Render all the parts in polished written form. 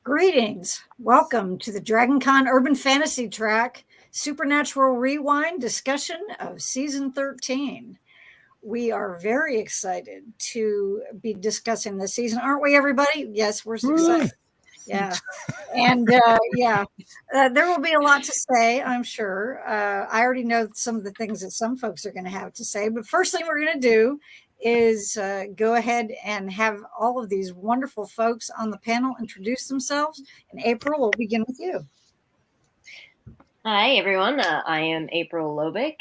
Greetings. Welcome to the DragonCon Urban Fantasy Track Supernatural Rewind discussion of Season 13. We are very excited to be discussing this season, aren't we, everybody? Yes, we're excited. Yeah. And there will be a lot to say, I'm sure. I already know some of the things that some folks are going to have to say. But first thing we're going to do is go ahead and have all of these wonderful folks on the panel introduce themselves. And April, we'll begin with you. Hi, everyone. I am April Lobick.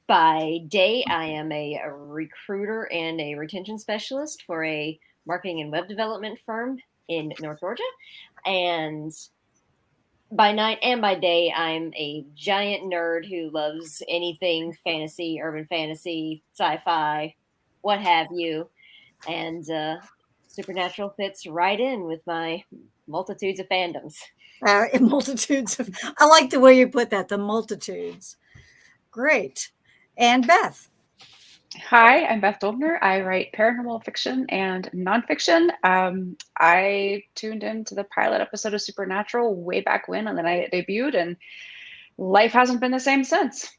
By day, I am a recruiter and a retention specialist for a marketing and web development firm in North Georgia. And by night and by day, I'm a giant nerd who loves anything fantasy, urban fantasy, sci-fi, what have you. And Supernatural fits right in with my multitudes of fandoms. I like the way you put that, the multitudes. Great. And Beth. Hi, I'm Beth Goldner. I write paranormal fiction and nonfiction. I tuned into the pilot episode of Supernatural way back when on the night it debuted, and life hasn't been the same since.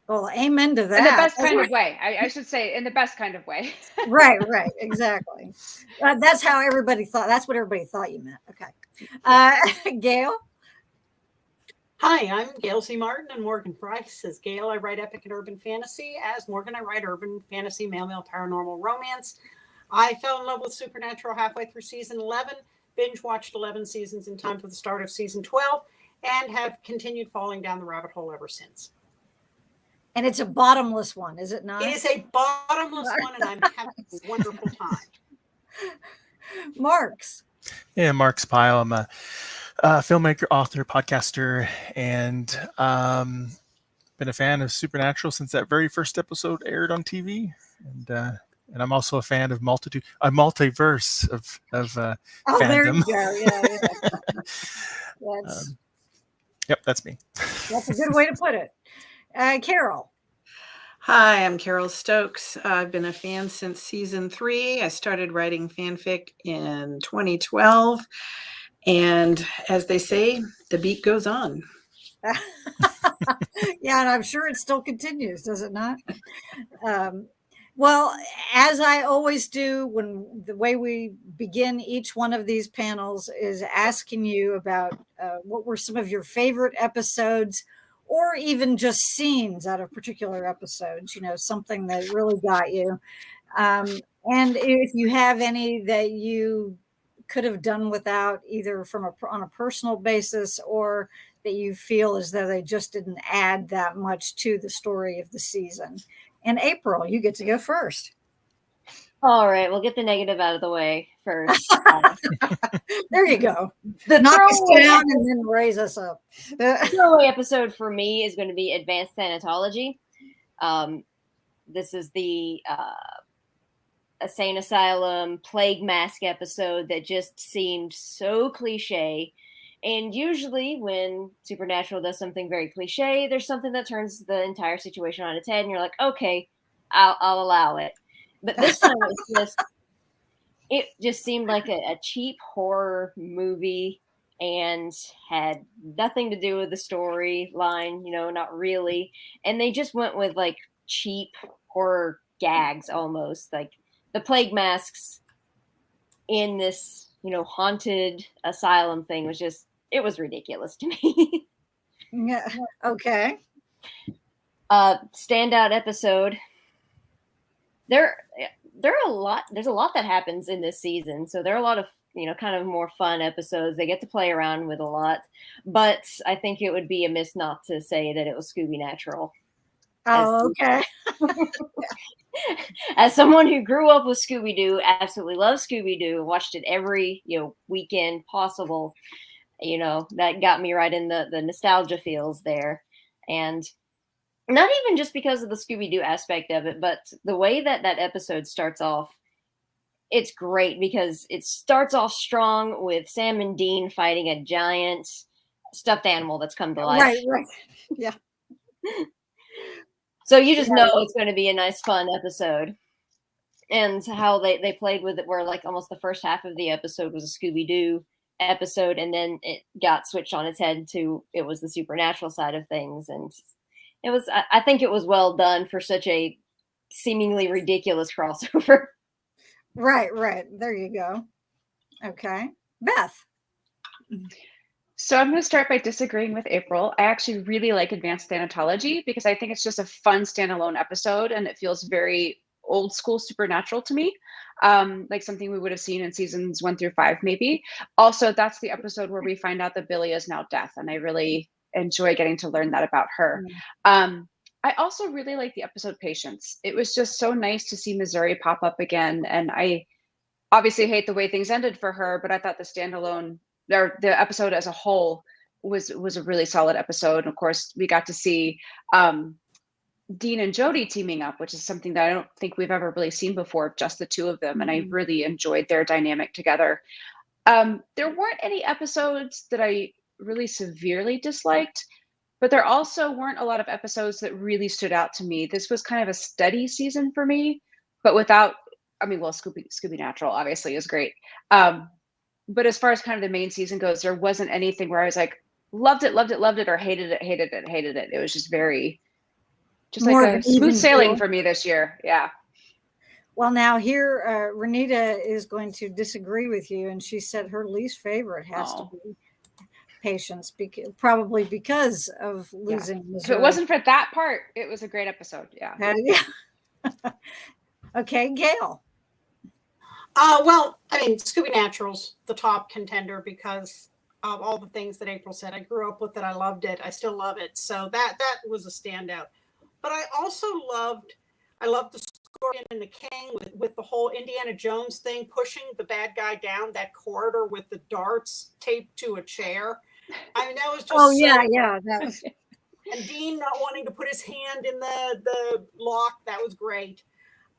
Well, amen to that. In the best kind of way. I should say in the best kind of way. Right, exactly. That's how everybody thought. That's what everybody thought you meant. Okay. Gail? Hi, I'm Gail C. Martin, and Morgan Price. As Gail, I write epic and urban fantasy. As Morgan, I write urban fantasy, male paranormal romance. I fell in love with Supernatural halfway through season 11, binge watched 11 seasons in time for the start of season 12, and have continued falling down the rabbit hole ever since. And it's a bottomless one, is it not? It is a bottomless one, and I'm having a wonderful time. Marks. Yeah, Mark Spile. I'm a filmmaker, author, podcaster, and been a fan of Supernatural since that very first episode aired on TV. And I'm also a fan of a multiverse of fandom. There you go. Yeah. Yep, that's me. That's a good way to put it. Carol. Hi, I'm Carol Stokes. I've been a fan since season 3. I started writing fanfic in 2012. And as they say, the beat goes on. Yeah, and I'm sure it still continues, does it not? Well, as I always do, when the way we begin each one of these panels is asking you about what were some of your favorite episodes, or even just scenes out of particular episodes, something that really got you. And if you have any that you could have done without, either on a personal basis, or that you feel as though they just didn't add that much to the story of the season. And April, you get to go first. All right, we'll get the negative out of the way first. There you go. Knock us down and then raise us up. The throwaway episode for me is going to be Advanced Thanatology. This is the Insane Asylum Plague Mask episode that just seemed so cliche. And usually when Supernatural does something very cliche, there's something that turns the entire situation on its head, and you're like, okay, I'll allow it. But this time it just seemed like a cheap horror movie and had nothing to do with the storyline, not really. And they just went with like cheap horror gags almost. Like the plague masks in this, haunted asylum thing was just, it was ridiculous to me. Yeah. Okay. Standout episode. There's a lot that happens in this season. So there are a lot of, kind of more fun episodes. They get to play around with a lot, but I think it would be amiss not to say that it was Scooby Natural. Oh, okay. As someone who grew up with Scooby-Doo, absolutely loves Scooby-Doo, watched it every, weekend possible, that got me right in the nostalgia feels there. And not even just because of the Scooby-Doo aspect of it, but the way that episode starts off, it's great because it starts off strong with Sam and Dean fighting a giant stuffed animal that's come to life. Right. Yeah. So you just know it's going to be a nice, fun episode. and how they played with it, where like almost the first half of the episode was a Scooby-Doo episode, and then it got switched on its head to it was the supernatural side of things. And it was, I think it was well done for such a seemingly ridiculous crossover. Right. There you go. Okay. Beth. So I'm going to start by disagreeing with April. I actually really like Advanced Thanatology because I think it's just a fun standalone episode, and it feels very old school supernatural to me, like something we would have seen in seasons 1 through 5 maybe. Also, that's the episode where we find out that Billy is now Death, and I really enjoy getting to learn that about her. I also really like the episode Patience. It was just so nice to see Missouri pop up again, and I obviously hate the way things ended for her, but I thought the standalone or the episode as a whole was a really solid episode. And of course, we got to see Dean and Jody teaming up, which is something that I don't think we've ever really seen before, just the two of them. And I really enjoyed their dynamic together. There weren't any episodes that I really severely disliked, but there also weren't a lot of episodes that really stood out to me. This was kind of a steady season for me, but without, Scooby Natural obviously is great. But as far as kind of the main season goes, there wasn't anything where I was like, loved it, or hated it. It was just very, More like a smooth sailing for me this year. Yeah. Well, now here, Renita is going to disagree with you, and she said her least favorite has to be Patience, probably because of losing Missouri. If it wasn't for that part, it was a great episode. Yeah. Okay, Gail. Well, I mean, Scooby Natural's the top contender because of all the things that April said. I grew up with it. I loved it. I still love it. So that was a standout. But I also loved the Scorpion and the King with the whole Indiana Jones thing, pushing the bad guy down that corridor with the darts taped to a chair. I mean, that was just yeah. That was... And Dean not wanting to put his hand in the lock. That was great.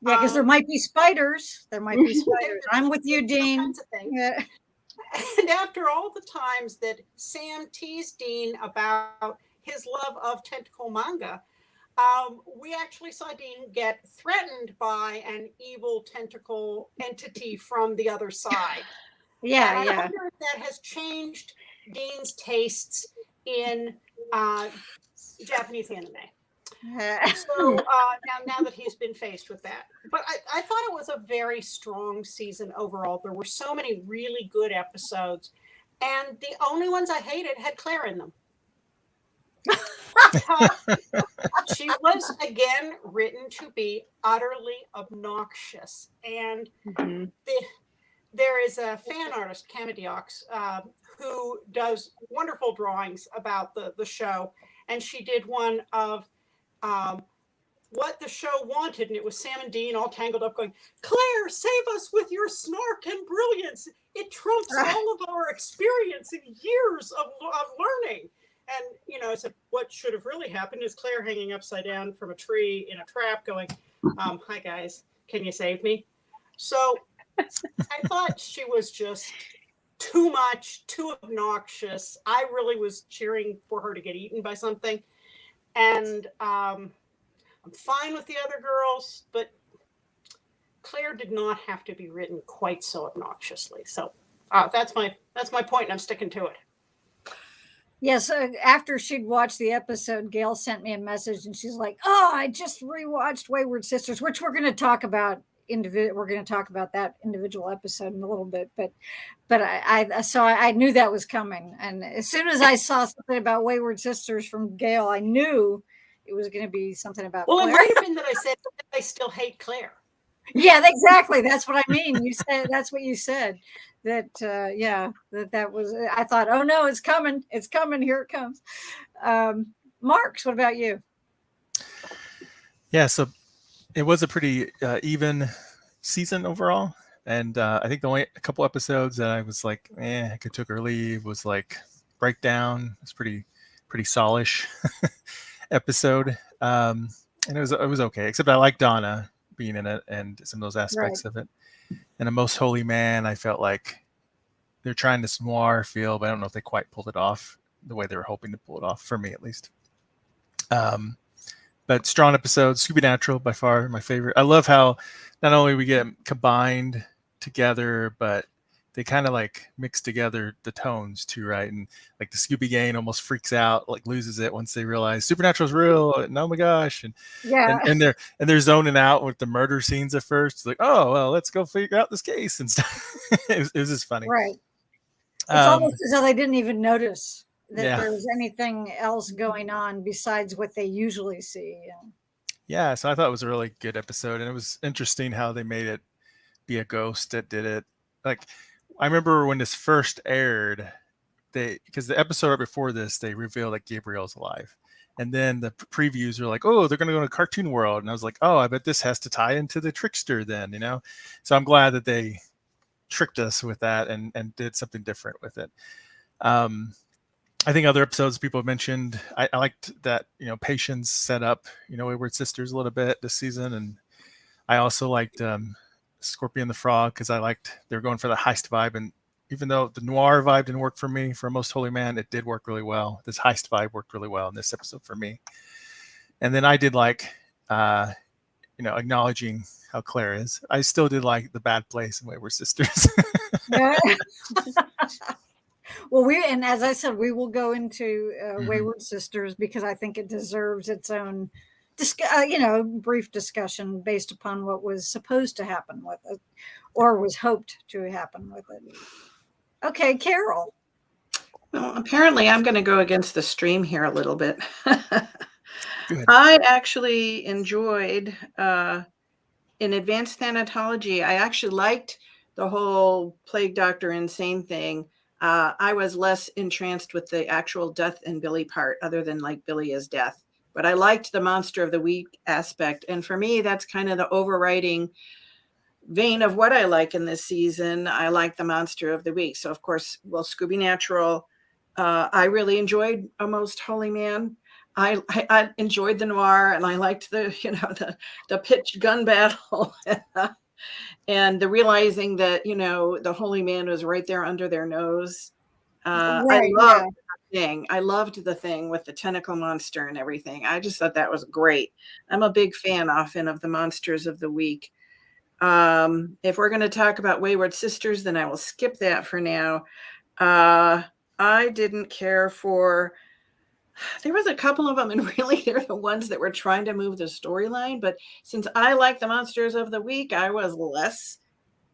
Yeah, because there might be spiders. I'm with you, Dean. Yeah. And after all the times that Sam teased Dean about his love of tentacle manga, we actually saw Dean get threatened by an evil tentacle entity from the other side. Yeah, and I wonder if that has changed Dean's tastes in Japanese anime. So now that he's been faced with that, but I thought it was a very strong season overall. There were so many really good episodes, and the only ones I hated had Claire in them. She was again written to be utterly obnoxious, and there is a fan artist, Camadiox, who does wonderful drawings about the show, and she did one of what the show wanted, and it was Sam and Dean all tangled up going, Claire, save us with your snark and brilliance. It trumps all of our experience and years of learning. And, so what should have really happened is Claire hanging upside down from a tree in a trap going, hi guys, can you save me? So I thought she was just too much, too obnoxious. I really was cheering for her to get eaten by something. And I'm fine with the other girls, but Claire did not have to be written quite so obnoxiously. So that's my point, and I'm sticking to it. Yes, after she'd watched the episode, Gail sent me a message, and she's like, "Oh, I just rewatched Wayward Sisters," which we're going to talk about. We're going to talk about that individual episode in a little bit, but I knew that was coming, and as soon as I saw something about Wayward Sisters from Gail, I knew it was going to be something about. Well, Claire. It might have been that I said I still hate Claire. Yeah, exactly. That's what I mean. You said that's what you said. That was. I thought, oh no, it's coming. It's coming. Here it comes. Marks, what about you? Yeah, so it was a pretty even season overall, and I think the only a couple episodes that I was like, I could took or leave was like Breakdown. It's pretty solish episode, and it was okay. Except I like Donna being in it and some of those aspects of it. And A Most Holy Man, I felt like they're trying this noir feel, but I don't know if they quite pulled it off the way they were hoping to pull it off, for me at least. But But strong episodes. Supernatural by far my favorite. I love how not only we get combined together, but they kind of like mix together the tones too, right? And like the Scooby Gang almost freaks out, like loses it once they realize Supernatural's real. And oh my gosh, Yeah. and they're zoning out with the murder scenes at first. It's like, oh well, let's go figure out this case and stuff. It was just funny. Right. It's almost as though they didn't even notice that Yeah. there was anything else going on besides what they usually see. Yeah, so I thought it was a really good episode, and it was interesting how they made it be a ghost that did it. Like, I remember when this first aired, because the episode right before this, they revealed that Gabriel's alive. And then the previews were like, oh, they're going to go to Cartoon World. And I was like, oh, I bet this has to tie into the Trickster then, you know? So I'm glad that they tricked us with that and did something different with it. I think other episodes people have mentioned, I liked that, you know, Patience set up, you know, Wayward Sisters a little bit this season. And I also liked Scorpion the Frog, because I liked they were going for the heist vibe. And even though the noir vibe didn't work for me for Most Holy Man, it did work really well. This heist vibe worked really well in this episode for me. And then I did like, you know, acknowledging how Claire is. I still did like the bad place in Wayward Sisters. Yeah. Well, and as I said, we will go into Wayward Sisters because I think it deserves its own, you know, brief discussion based upon what was supposed to happen with it, or was hoped to happen with it. Okay, Carol. Well, apparently I'm going to go against the stream here a little bit. Good. I actually enjoyed in Advanced Thanatology, I actually liked the whole Plague Doctor Insane thing. I was less entranced with the actual death and Billy part, other than like Billy is death. But I liked the Monster of the Week aspect. And for me, that's kind of the overriding vein of what I like in this season. I like the Monster of the Week. So, of course, well, Scooby Natural. I really enjoyed A Most Holy Man. I enjoyed the noir, and I liked the, you know, the pitched gun battle. And the realizing that, you know, the Holy Man was right there under their nose. Right, I loved the thing. I loved the thing with the tentacle monster and everything. I just thought that was great. I'm a big fan often of the Monsters of the Week. If we're going to talk about Wayward Sisters, then I will skip that for now. I didn't care for... There was a couple of them, and really they're the ones that were trying to move the storyline. But since I like the Monsters of the Week, I was less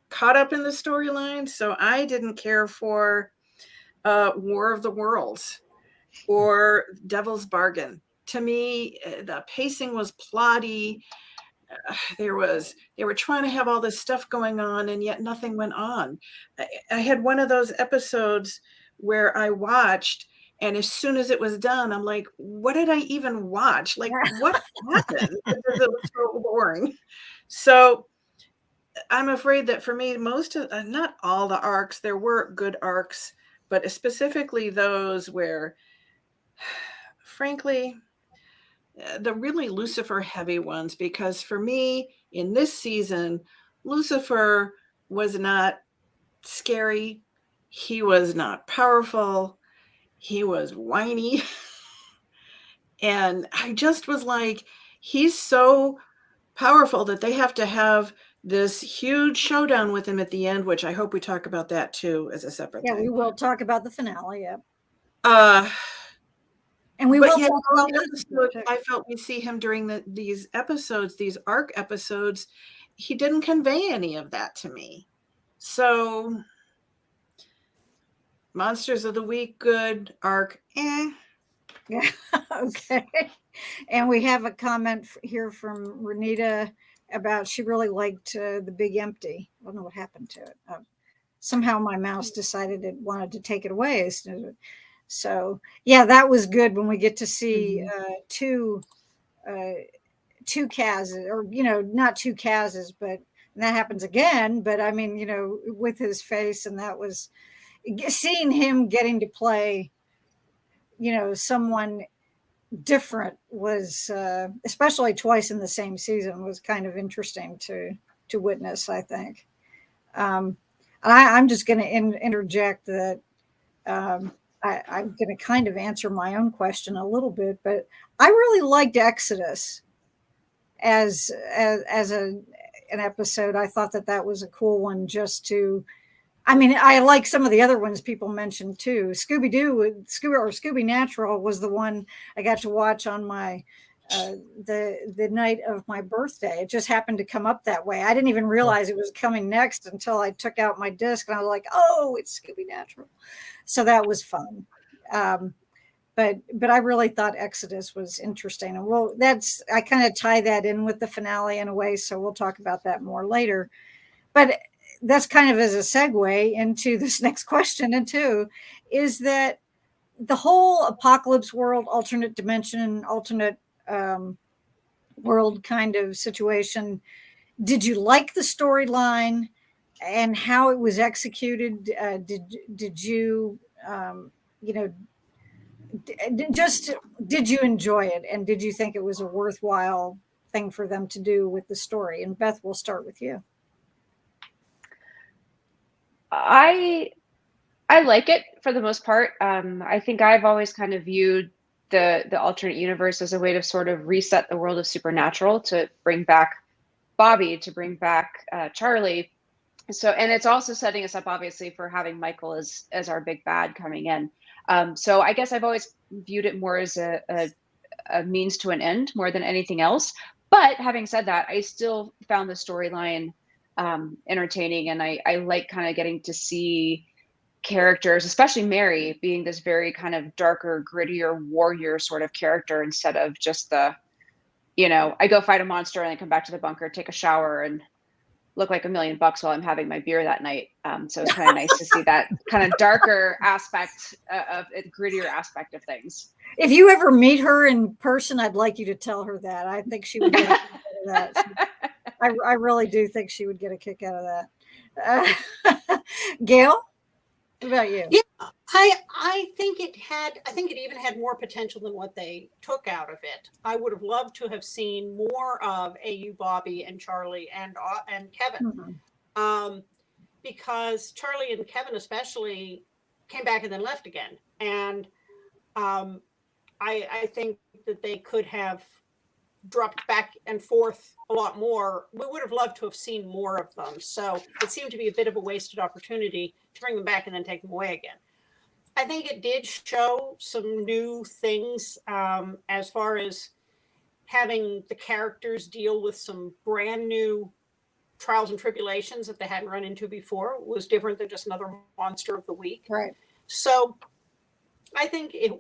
caught up in the storyline. So I didn't care for War of the Worlds or Devil's Bargain. To me, the pacing was plotty. They were trying to have all this stuff going on, and yet nothing went on. I had one of those episodes where I watched, and as soon as it was done, I'm like, what did I even watch? Like, what happened? It was so boring. So I'm afraid that for me, most of, not all the arcs, there were good arcs, but specifically those where, frankly, the really Lucifer heavy ones, because for me in this season, Lucifer was not scary. He was not powerful. He was whiny. And I just was like, he's so powerful that they have to have this huge showdown with him at the end, which I hope we talk about that too as a separate thing. We will talk about the finale. Yeah. And we will talk about episodes, I felt we see him during these episodes, these arc episodes. He didn't convey any of that to me. So Monsters of the Week, good. Arc, eh. Yeah. Okay. And we have a comment here from Renita about she really liked The Big Empty. I don't know what happened to it. Somehow my mouse decided it wanted to take it away. So yeah, that was good when we get to see two Kazes, or, you know, not two Kazes, but that happens again. But I mean, you know, with his face, and that was seeing him getting to play, you know, someone different was, especially twice in the same season, was kind of interesting to witness, I think. I'm just going to interject that I'm going to kind of answer my own question a little bit, but I really liked Exodus as an episode. I thought that was a cool one just to. I mean, I like some of the other ones people mentioned too. Scooby Natural was the one I got to watch on my the night of my birthday. It just happened to come up that way. I didn't even realize it was coming next until I took out my disc and I was like, "Oh, it's Scooby Natural." So that was fun. But I really thought Exodus was interesting, and I kind of tie that in with the finale in a way. So we'll talk about that more later. But that's kind of as a segue into this next question, and two, is that the whole apocalypse world, alternate dimension, alternate world kind of situation. Did you like the storyline and how it was executed? Did you, did you enjoy it? And did you think it was a worthwhile thing for them to do with the story? And Beth, we'll start with you. I like it for the most part. I think I've always kind of viewed the alternate universe as a way to sort of reset the world of Supernatural, to bring back Bobby, to bring back Charlie. So, and it's also setting us up obviously for having Michael as our big bad coming in. So I guess I've always viewed it more as a means to an end more than anything else. But having said that, I still found the storyline entertaining, and I like kind of getting to see characters, especially Mary, being this very kind of darker, grittier warrior sort of character, instead of just the, I go fight a monster and then come back to the bunker, take a shower, and look like $1 million while I'm having my beer that night. So it's kind of nice to see that kind of darker aspect of grittier aspect of things. If you ever meet her in person, I'd like you to tell her that. I think she would get a kick out of that. I really do think she would get a kick out of that. Gail, what about you? Yeah, I think it even had more potential than what they took out of it. I would have loved to have seen more of AU Bobby and Charlie and Kevin, because Charlie and Kevin especially came back and then left again, and I think that they could have dropped back and forth a lot more. We would have loved to have seen more of them. So it seemed to be a bit of a wasted opportunity to bring them back and then take them away again. I think it did show some new things as far as having the characters deal with some brand new trials and tribulations that they hadn't run into before. It was different than just another monster of the week. Right. So I think it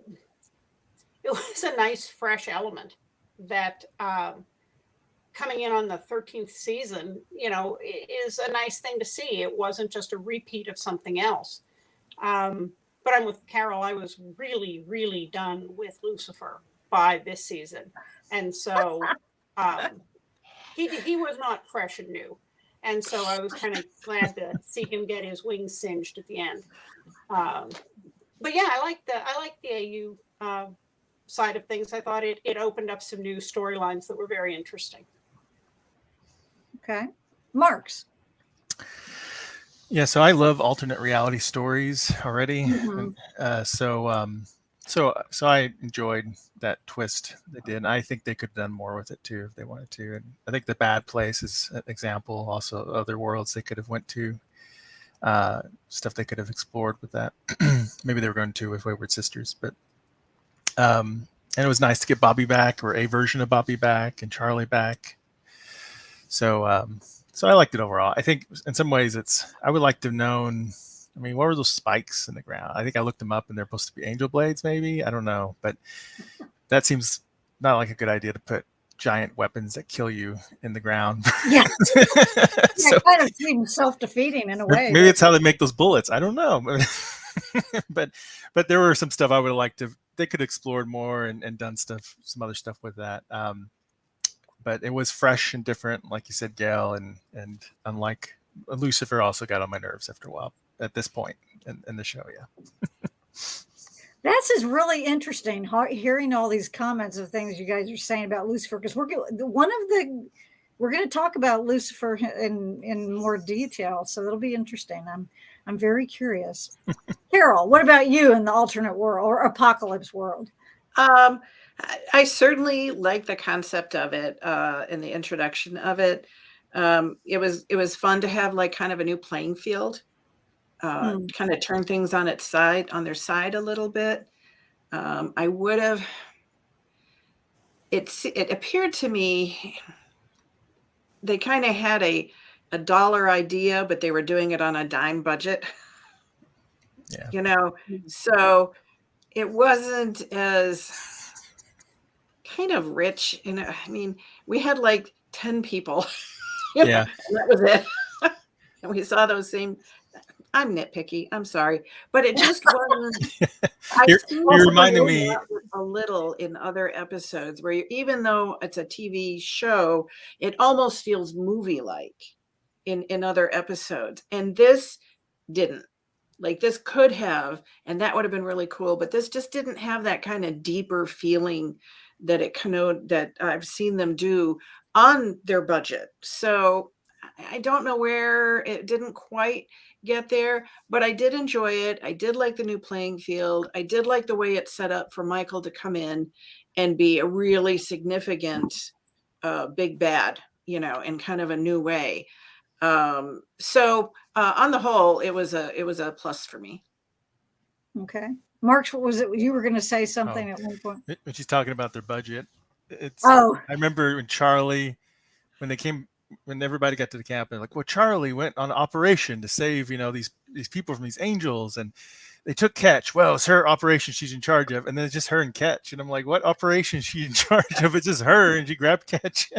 was a nice, fresh element that coming in on the 13th season, is a nice thing to see. It wasn't just a repeat of something else. But I'm with Carol. I was really, really done with Lucifer by this season. And so he was not fresh and new. And so I was kind of glad to see him get his wings singed at the end. But yeah, I like the AU side of things. I thought it opened up some new storylines that were very interesting. Okay. Marks. Yeah, so I love alternate reality stories already. So I enjoyed that twist they did. And I think they could have done more with it too if they wanted to. And I think The Bad Place is an example. Also, other worlds they could have went to, stuff they could have explored with that. Maybe they were going to with Wayward Sisters, but and it was nice to get Bobby back, or a version of Bobby back, and Charlie back. So I liked it overall. I think in some ways I would like to have known, what were those spikes in the ground? I think I looked them up and they're supposed to be angel blades, maybe. I don't know. But that seems not like a good idea to put giant weapons that kill you in the ground. Yeah. So, kind of seems self-defeating in a way. Maybe it's how they make those bullets. I don't know. but there were some stuff I would have liked to, they could have explored more and done some other stuff with that. But it was fresh and different, like you said, Gail, and unlike Lucifer, also got on my nerves after a while at this point in the show. Yeah. This is really interesting, hearing all these comments of things you guys are saying about Lucifer, because we're going to talk about Lucifer in more detail, so it'll be interesting. I'm very curious. Carol, what about you in the alternate world or apocalypse world? I certainly like the concept of it and the introduction of it. It was fun to have like kind of a new playing field, kind of turn things on their side a little bit. I would have. It appeared to me they kind of had a dollar idea, but they were doing it on a dime budget. Yeah. You know, so it wasn't as kind of rich. And I mean, we had like 10 people. Yeah. And that was it. And we saw those same. I'm nitpicky. I'm sorry, but it just wasn't. You're reminding me a little in other episodes where even though it's a TV show, it almost feels movie-like in other episodes, and this didn't. Like this could have, and that would have been really cool, but this just didn't have that kind of deeper feeling that that I've seen them do on their budget. So I don't know where it didn't quite get there, but I did enjoy it. I did like the new playing field. I did like the way it set up for Michael to come in and be a really significant big bad, in kind of a new way. So on the whole, it was a plus for me. Okay. Marks, what was it? You were going to say something at one point. When she's talking about their budget, I remember when Charlie, when everybody got to the camp, and like, well, Charlie went on an operation to save, these people from these angels, and they took Catch. Well, it's her operation she's in charge of, and then it's just her and Catch. And I'm like, what operation is she in charge of? It's just her, and she grabbed Catch.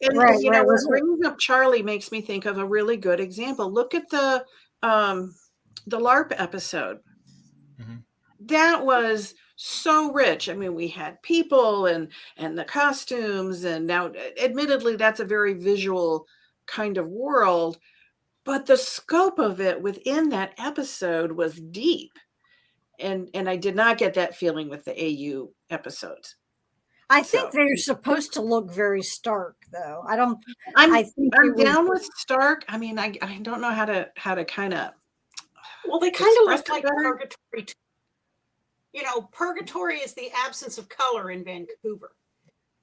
And what bringing up Charlie makes me think of a really good example. Look at the LARP episode. Mm-hmm. That was so rich. I mean, we had people and the costumes, and now admittedly that's a very visual kind of world, but the scope of it within that episode was deep. And I did not get that feeling with the AU episodes. I think they're supposed to look very stark, though. I'm down with stark. I mean, I don't know how to kind of. Well, they kind of look like purgatory too. Purgatory is the absence of color in Vancouver.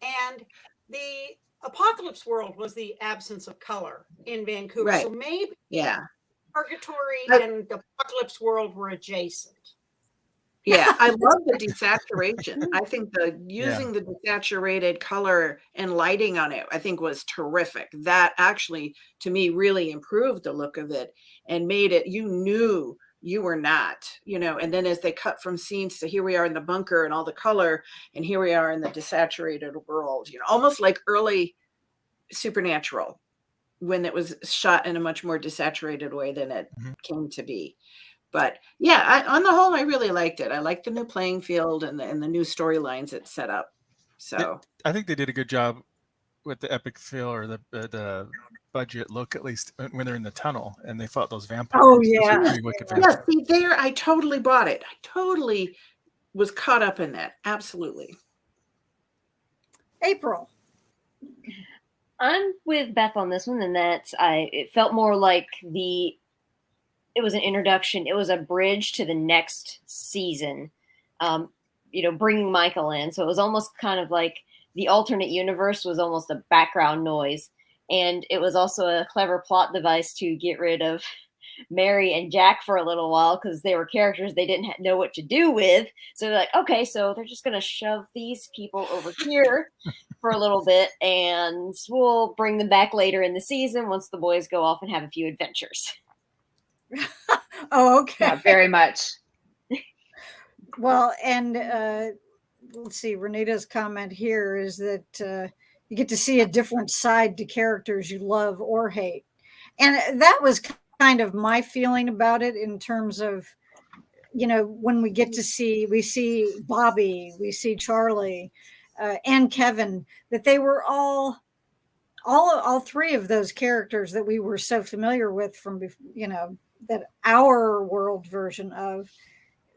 And the apocalypse world was the absence of color in Vancouver. Right. So maybe purgatory and the apocalypse world were adjacent. Yeah, I love the desaturation. I think using the desaturated color and lighting on it, I think was terrific. That actually, to me, really improved the look of it and made it, you knew you were not, and then as they cut from scenes to here we are in the bunker and all the color, and here we are in the desaturated world, almost like early Supernatural when it was shot in a much more desaturated way than it came to be. But yeah, on the whole, I really liked it. I liked the new playing field and the new storylines it set up. So I think they did a good job with the epic feel or the budget look, at least when they're in the tunnel and they fought those vampires. Oh yeah, see there, I totally bought it. I totally was caught up in that. Absolutely. April. I'm with Beth on this one, and it felt more like it was an introduction. It was a bridge to the next season, bringing Michael in. So it was almost kind of like the alternate universe was almost a background noise. And it was also a clever plot device to get rid of Mary and Jack for a little while because they were characters they didn't know what to do with. So they're like, okay, so they're just going to shove these people over here for a little bit, and we'll bring them back later in the season once the boys go off and have a few adventures. Oh, okay. Yeah, very much. Well, and let's see, Renita's comment here is that you get to see a different side to characters you love or hate. And that was kind of my feeling about it in terms of, when we see Bobby, we see Charlie and Kevin, that they were all three of those characters that we were so familiar with from, that our world version of,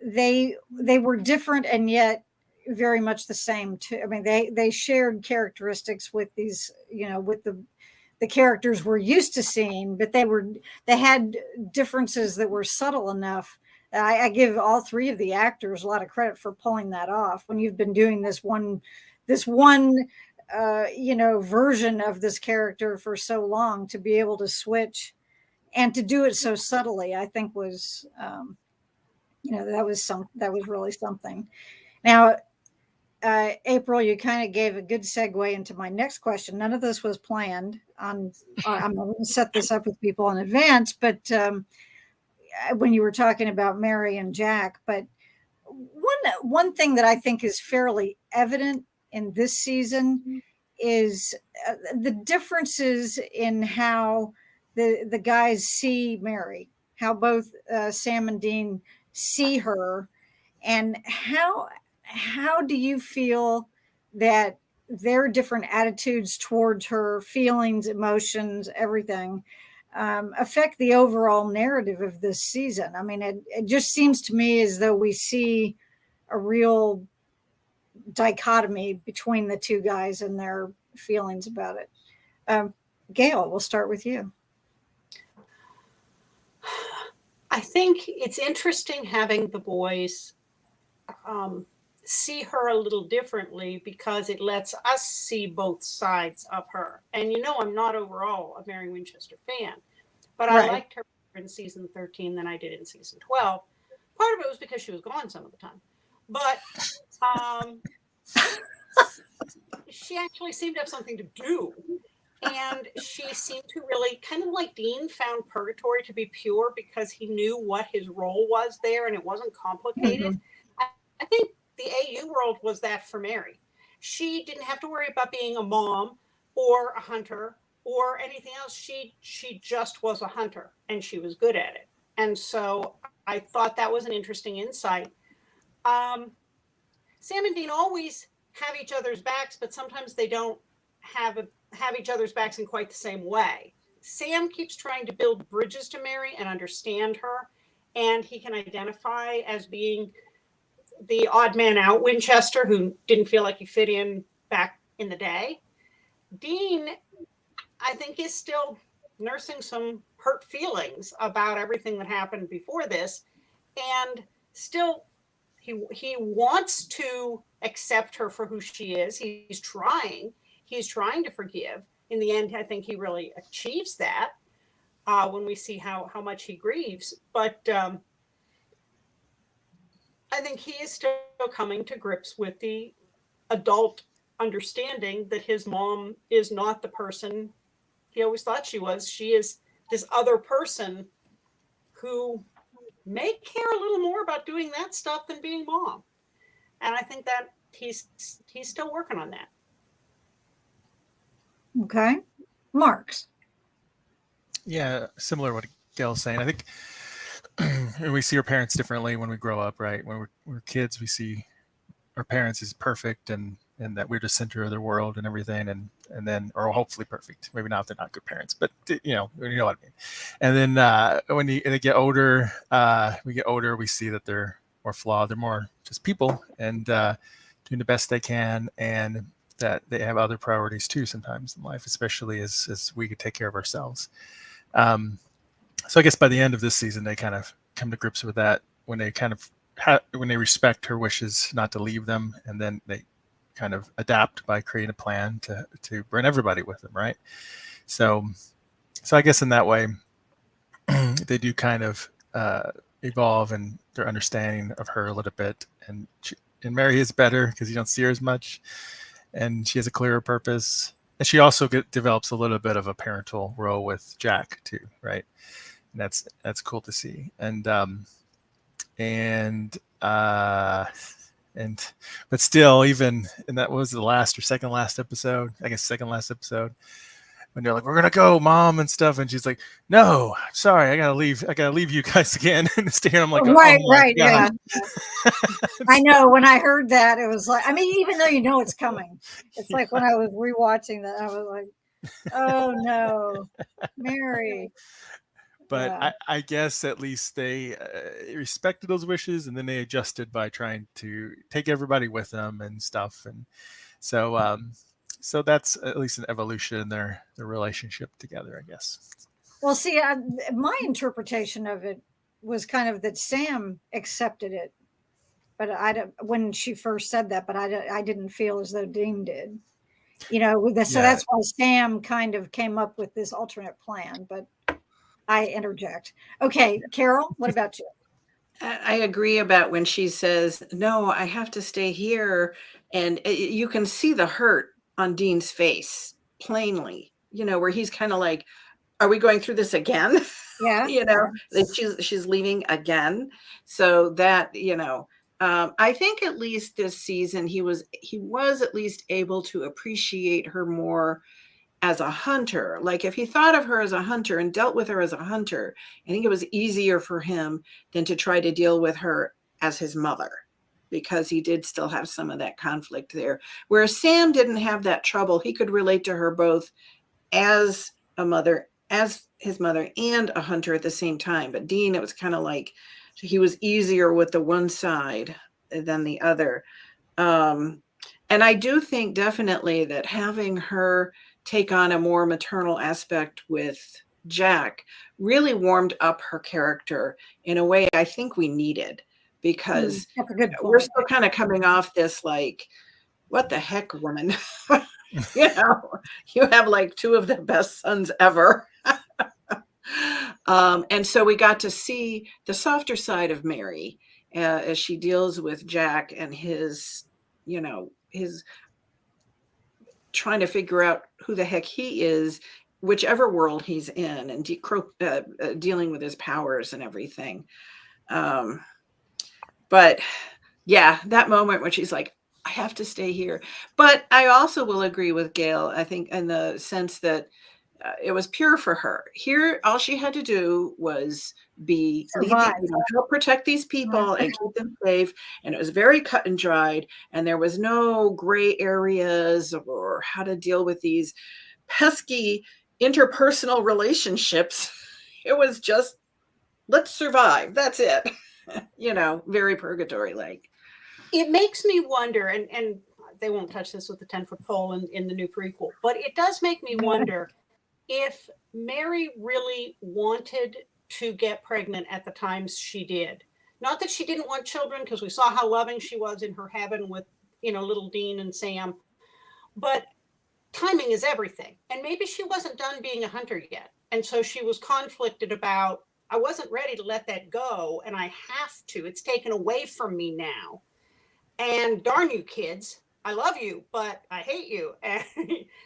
they were different and yet very much the same too. I mean, they shared characteristics with these, with the characters we're used to seeing, but they had differences that were subtle enough I give all three of the actors a lot of credit for pulling that off when you've been doing this one version of this character for so long. To be able to switch and to do it so subtly, I think was that was really something. Now, April, you kind of gave a good segue into my next question. None of this was planned. I'm going to set this up with people in advance, but when you were talking about Mary and Jack, but one thing that I think is fairly evident in this season is the differences in how the guys see Mary, how both Sam and Dean see her, and how do you feel that their different attitudes towards her, feelings, emotions, everything, affect the overall narrative of this season? I mean, it just seems to me as though we see a real dichotomy between the two guys and their feelings about it. Gail, we'll start with you. I think it's interesting having the boys see her a little differently, because it lets us see both sides of her. And I'm not overall a Mary Winchester fan, but Right. I liked her in season 13 than I did in season 12. Part of it was because she was gone some of the time, but she actually seemed to have something to do. And she seemed to really, kind of like Dean, found purgatory to be pure because he knew what his role was there and it wasn't complicated. Mm-hmm. I think the AU world was that for Mary. She didn't have to worry about being a mom or a hunter or anything else. She just was a hunter, and she was good at it. And so I thought that was an interesting insight. Sam and Dean always have each other's backs, but sometimes they don't have each other's backs in quite the same way. Sam keeps trying to build bridges to Mary and understand her, and he can identify as being the odd man out Winchester who didn't feel like he fit in back in the day. Dean, I think, is still nursing some hurt feelings about everything that happened before this, and still he wants to accept her for who she is. He's trying to forgive. In the end, I think he really achieves that when we see how much he grieves. But I think he is still coming to grips with the adult understanding that his mom is not the person he always thought she was. She is this other person who may care a little more about doing that stuff than being mom. And I think that he's still working on that. Okay. Marks. Yeah, similar to what Gail's saying. I think we see our parents differently when we grow up, right? When we're kids, we see our parents as perfect and that we're the center of their world and everything, and then, or hopefully perfect. Maybe not if they're not good parents, but you know what I mean. And then when they get older, we see that they're more flawed. They're more just people and doing the best they can, and that they have other priorities too sometimes in life, especially as we could take care of ourselves. So I guess by the end of this season, they kind of come to grips with that when they kind of when they respect her wishes not to leave them, and then they kind of adapt by creating a plan to bring everybody with them, right? So I guess in that way, they do kind of evolve in their understanding of her a little bit, and Mary is better because you don't see her as much, and she has a clearer purpose, and she also develops a little bit of a parental role with Jack too, right? And that's cool to see. But still, even, and that was the last or second last episode, I guess second last episode, when they're like, "We're gonna go, Mom," and stuff, and she's like, "No, I'm sorry, I gotta leave you guys again." And stay here. I'm like, right, oh my yeah. God. I know, when I heard that, it was like, I mean, even though you know it's coming, it's like when I was rewatching that, I was like, oh no, Mary. But Yeah. I guess at least they respected those wishes, and then they adjusted by trying to take everybody with them and stuff. And so that's at least an evolution in their relationship together, I guess. Well, see, my interpretation of it was kind of that Sam accepted it, but I don't, when she first said that, but I didn't feel as though Dean did. You know, so Yeah. that's why Sam kind of came up with this alternate plan. But I interject. Okay, Carol, what about you? I agree about when she says, "No, I have to stay here," and you can see the hurt on Dean's face plainly. You know, where he's kind of like, "Are we going through this again?" Yeah, You know, that she's leaving again. So that, you know, I think at least this season he was at least able to appreciate her more as a hunter. Like if he thought of her as a hunter and dealt with her as a hunter, I think it was easier for him than to try to deal with her as his mother, because he did still have some of that conflict there. Whereas Sam didn't have that trouble. He could relate to her both as a mother, as his mother, and a hunter at the same time. But Dean, it was kind of like he was easier with the one side than the other. And I do think definitely that having her take on a more maternal aspect with Jack really warmed up her character in a way I think we needed, because that's a good point. we're still kind of coming off this like, what the heck, woman? You know, you have like two of the best sons ever. And so we got to see the softer side of Mary as she deals with Jack and his, you know, his trying to figure out who the heck he is, whichever world he's in, and dealing with his powers and everything. But yeah, that moment when she's like, I have to stay here. But I also will agree with Gail, I think, in the sense that it was pure for her. Here, all she had to do was help protect these people and keep them safe. And it was very cut and dried. And there was no gray areas or how to deal with these pesky interpersonal relationships. It was just, let's survive. That's it. You know, very purgatory-like. It makes me wonder, and they won't touch this with the 10-foot pole in the new prequel, but it does make me wonder if Mary really wanted to get pregnant at the times she did. Not that she didn't want children, because we saw how loving she was in her heaven with, you know, little Dean and Sam, but timing is everything. And maybe she wasn't done being a hunter yet. And so she was conflicted about, I wasn't ready to let that go, and I have to. It's taken away from me now. And darn you kids, I love you, but I hate you. And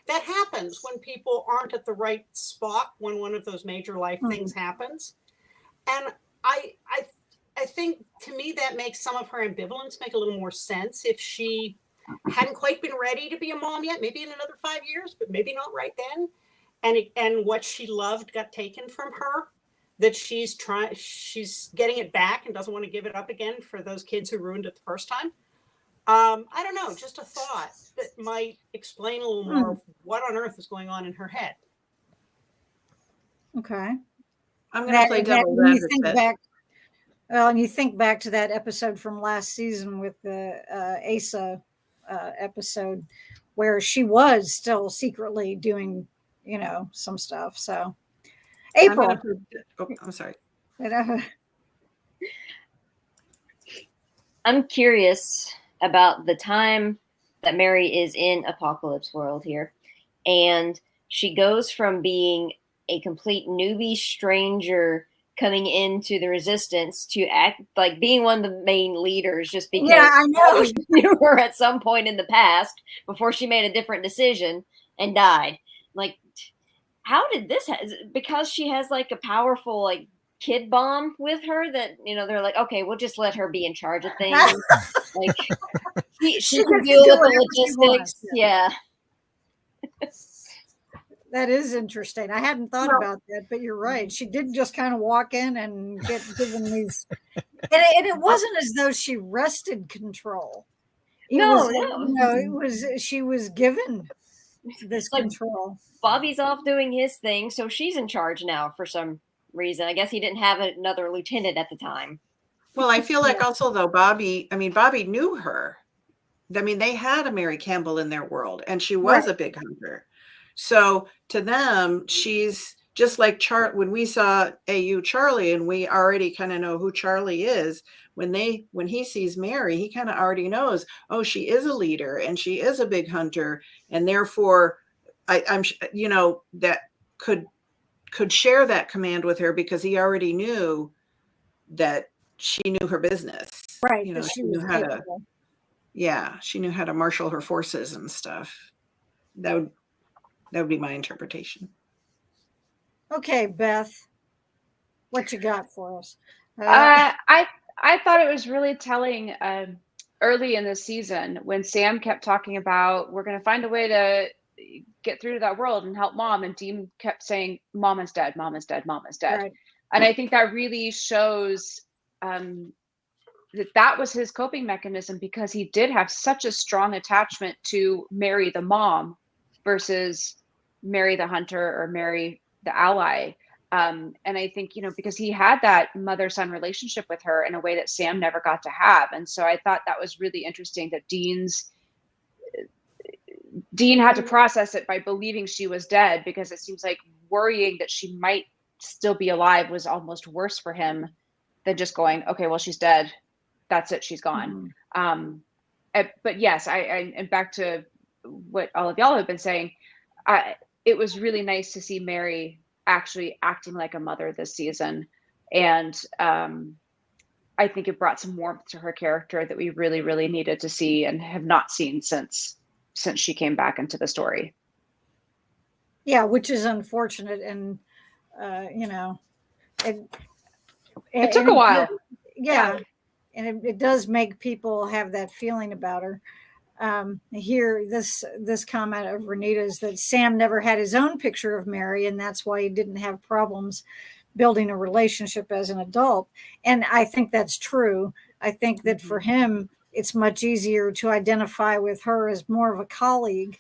that happens when people aren't at the right spot when one of those major life things happens. And I think, to me, that makes some of her ambivalence make a little more sense. If she hadn't quite been ready to be a mom yet, maybe in another 5 years, but maybe not right then. And what she loved got taken from her, that she's getting it back and doesn't want to give it up again for those kids who ruined it the first time. I don't know, just a thought that might explain a little more of what on earth is going on in her head. Okay. I'm going to play devil's advocate. And you think back to that episode from last season with the Asa episode, where she was still secretly doing, you know, some stuff. So, April. I'm sorry. I'm curious about the time that Mary is in Apocalypse World here. And she goes from being a complete newbie stranger coming into the Resistance to act like being one of the main leaders, just because I know she knew her at some point in the past before she made a different decision and died. Like, how did this because she has like a powerful like kid bomb with her that, you know, they're like, okay, we'll just let her be in charge of things. Like she can deal with the logistics. Yeah. That is interesting. I hadn't thought about that, but you're right. She did just kind of walk in and get given these, and it wasn't as though she wrested control. She was given this control. Bobby's off doing his thing, so she's in charge now for some reason. I guess he didn't have another lieutenant at the time. Well, I feel like also though Bobby knew her. I mean, they had a Mary Campbell in their world, and she was a big hunter. So to them, she's just like when we saw AU Charlie, and we already kind of know who Charlie is, when he sees Mary, he kind of already knows, oh, she is a leader and she is a big hunter, and therefore I'm that could share that command with her, because he already knew that she knew her business. Right. She knew how to, she knew how to marshal her forces and stuff. That would be my interpretation. Okay, Beth, what you got for us? I thought it was really telling early in the season when Sam kept talking about, we're going to find a way to get through to that world and help Mom, and Dean kept saying, Mom is dead, Mom is dead, Mom is dead. Right. And I think that really shows that was his coping mechanism, because he did have such a strong attachment to Mary the mom versus Mary the hunter or Mary the ally. And I think, because he had that mother-son relationship with her in a way that Sam never got to have. And so I thought that was really interesting that Dean had to process it by believing she was dead, because it seems like worrying that she might still be alive was almost worse for him than just going, okay, well, she's dead. That's it. She's gone. But yes, and back to what all of y'all have been saying, it was really nice to see Mary actually acting like a mother this season. And I think it brought some warmth to her character that we really, really needed to see and have not seen since she came back into the story. Yeah, which is unfortunate. And, it took a while. Yeah. And it does make people have that feeling about her. Here, this comment of Renita's, that Sam never had his own picture of Mary, and that's why he didn't have problems building a relationship as an adult. And I think that's true. I think that for him, it's much easier to identify with her as more of a colleague,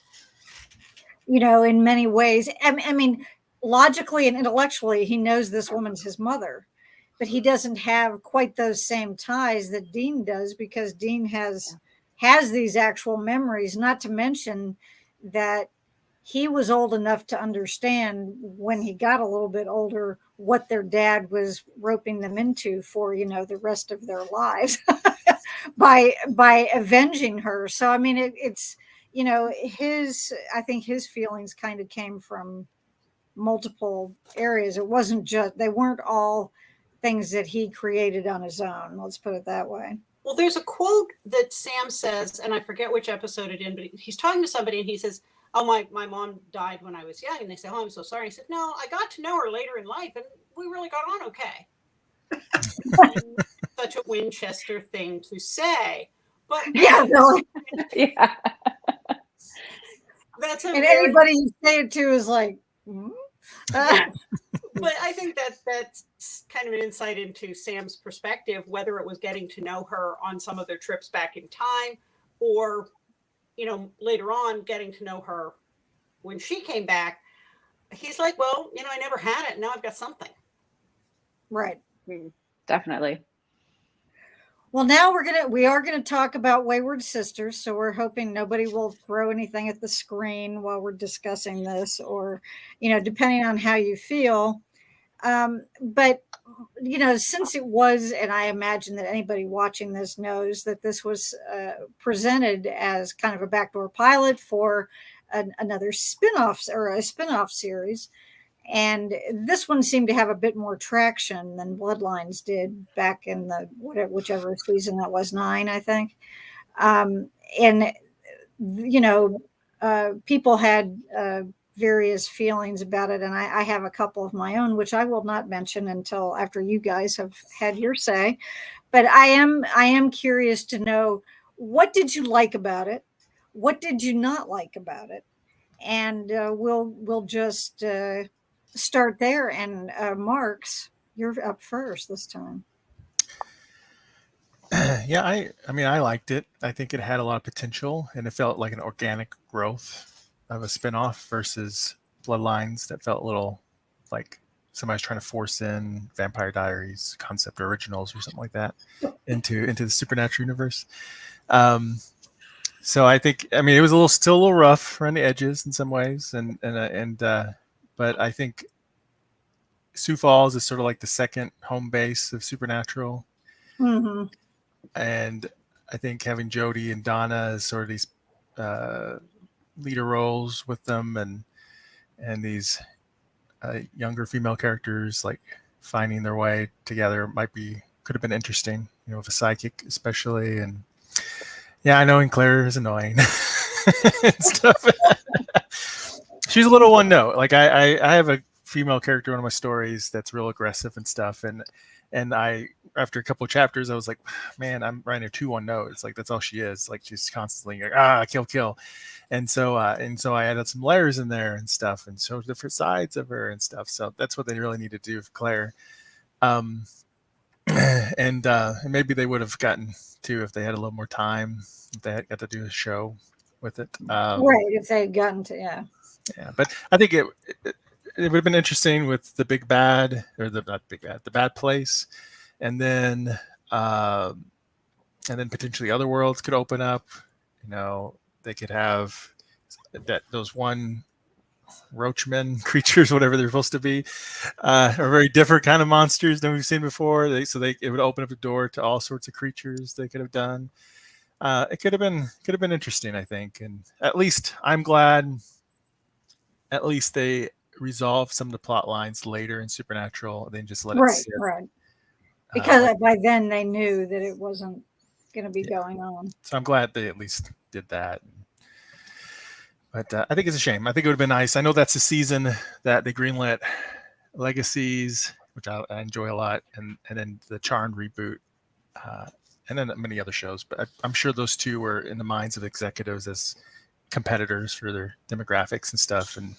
in many ways. I mean, logically and intellectually, he knows this woman's his mother, but he doesn't have quite those same ties that Dean does, because Dean has these actual memories, not to mention that he was old enough to understand, when he got a little bit older, what their dad was roping them into for, the rest of their lives by avenging her. So, I mean, it's, I think his feelings kind of came from multiple areas. It wasn't they weren't all things that he created on his own. Let's put it that way. Well, there's a quote that Sam says, and I forget which episode it in, but he's talking to somebody and he says, oh, my mom died when I was young. And they say, oh, I'm so sorry. He said, no, I got to know her later in life and we really got on okay. Such a Winchester thing to say. But yeah, really. Yeah. That's anybody you say it to is like, But I think that's kind of an insight into Sam's perspective, whether it was getting to know her on some of their trips back in time, or, later on getting to know her when she came back. He's like, well, I never had it. Now I've got something. Right. Definitely. Well, now we are gonna talk about Wayward Sisters, so we're hoping nobody will throw anything at the screen while we're discussing this, or, depending on how you feel. But, since it was, and I imagine that anybody watching this knows that this was presented as kind of a backdoor pilot for another spinoff or a spinoff series. And this one seemed to have a bit more traction than Bloodlines did back in the whichever season that was, 9, I think. People had various feelings about it, and I have a couple of my own, which I will not mention until after you guys have had your say. But I am curious to know, what did you like about it? What did you not like about it? And we'll just start there. And Marks, you're up first this time. Yeah, I liked it. I think it had a lot of potential, and it felt like an organic growth of a spinoff versus Bloodlines that felt a little like somebody's trying to force in Vampire Diaries concept originals or something like that into the supernatural universe. So I think, it was still a little rough around the edges in some ways, but I think Sioux Falls is sort of like the second home base of Supernatural. Mm-hmm. And I think having Jodie and Donna as sort of these leader roles with them, and these younger female characters like finding their way together could have been interesting, with a psychic especially. And yeah, I know, and Claire is annoying and stuff. She's a little one note. Like I have a female character in one of my stories that's real aggressive and stuff, and I, after a couple of chapters, I was like, man, I'm writing her 2 1 note. It's like that's all she is. Like she's constantly like, kill. And so I added some layers in there and stuff, and showed different sides of her and stuff. So that's what they really need to do with Claire. And maybe they would have gotten to if they had a little more time. If they had got to do a show with it. Right, if they had gotten to, yeah. Yeah, but I think it would have been interesting with the big bad, or the bad place, and then potentially other worlds could open up. They could have those one roachman creatures, whatever they're supposed to be, are very different kind of monsters than we've seen before. It would open up the door to all sorts of creatures they could have done. It could have been interesting, I think, and at least I'm glad. At least they resolve some of the plot lines later in Supernatural. They just let it sit. Right. Because by then they knew that it wasn't going to be going on. So I'm glad they at least did that. But I think it's a shame. I think it would have been nice. I know that's the season that they greenlit Legacies, which I enjoy a lot, and then the Charmed reboot, and then many other shows. But I'm sure those two were in the minds of executives as competitors for their demographics and stuff, and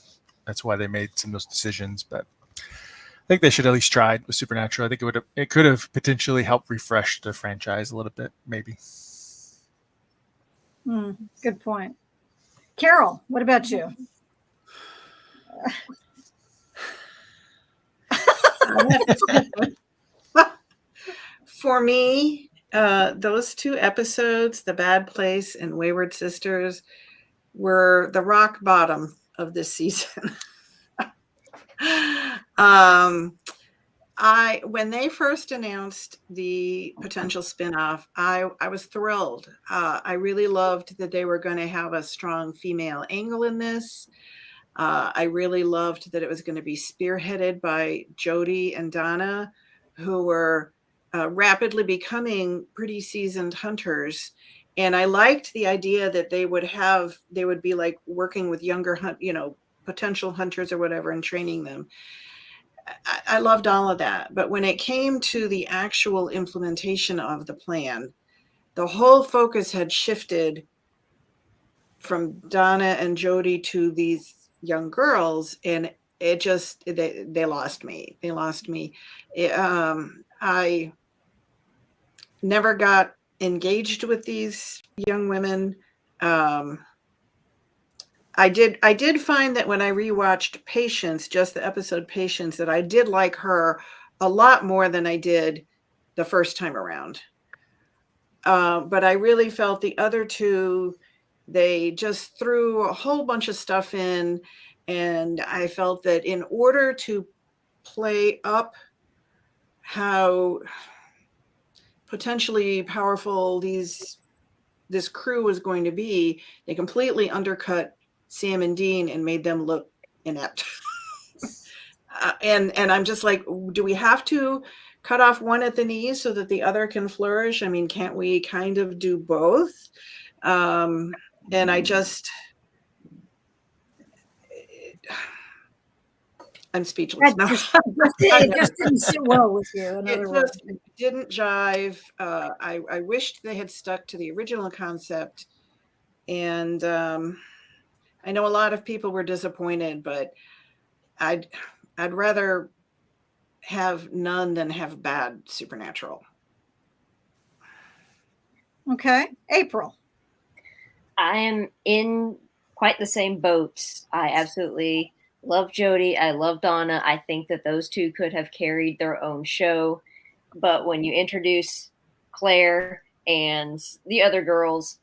that's why they made some of those decisions. But I think they should at least try with Supernatural. I think it could have potentially helped refresh the franchise a little bit, maybe. Good point. Carol, what about you? For me, those 2 episodes, The Bad Place and Wayward Sisters, were the rock bottom of this season. When they first announced the potential spinoff, I was thrilled. I really loved that they were going to have a strong female angle in this. I really loved that it was going to be spearheaded by Jodie and Donna, who were rapidly becoming pretty seasoned hunters. And I liked the idea that they would be like working with younger potential hunters or whatever and training them. I loved all of that. But when it came to the actual implementation of the plan, the whole focus had shifted from Donna and Jodie to these young girls. And it just, they lost me. They lost me. I never got engaged with these young women. I did find that when I rewatched Patience, just the episode Patience, that I did like her a lot more than I did the first time around. But I really felt the other 2, they just threw a whole bunch of stuff in, and I felt that in order to play up how potentially powerful this crew was going to be, they completely undercut Sam and Dean and made them look inept. And I'm just like, do we have to cut off one at the knees so that the other can flourish? I mean, can't we kind of do both? And I'm speechless now. It just didn't sit well with you. It didn't jive. I wished they had stuck to the original concept. And I know a lot of people were disappointed, but I'd rather have none than have bad Supernatural. Okay. April. I am in quite the same boat. I absolutely love Jodie. I love Donna. I think that those 2 could have carried their own show. But when you introduce Claire and the other girls,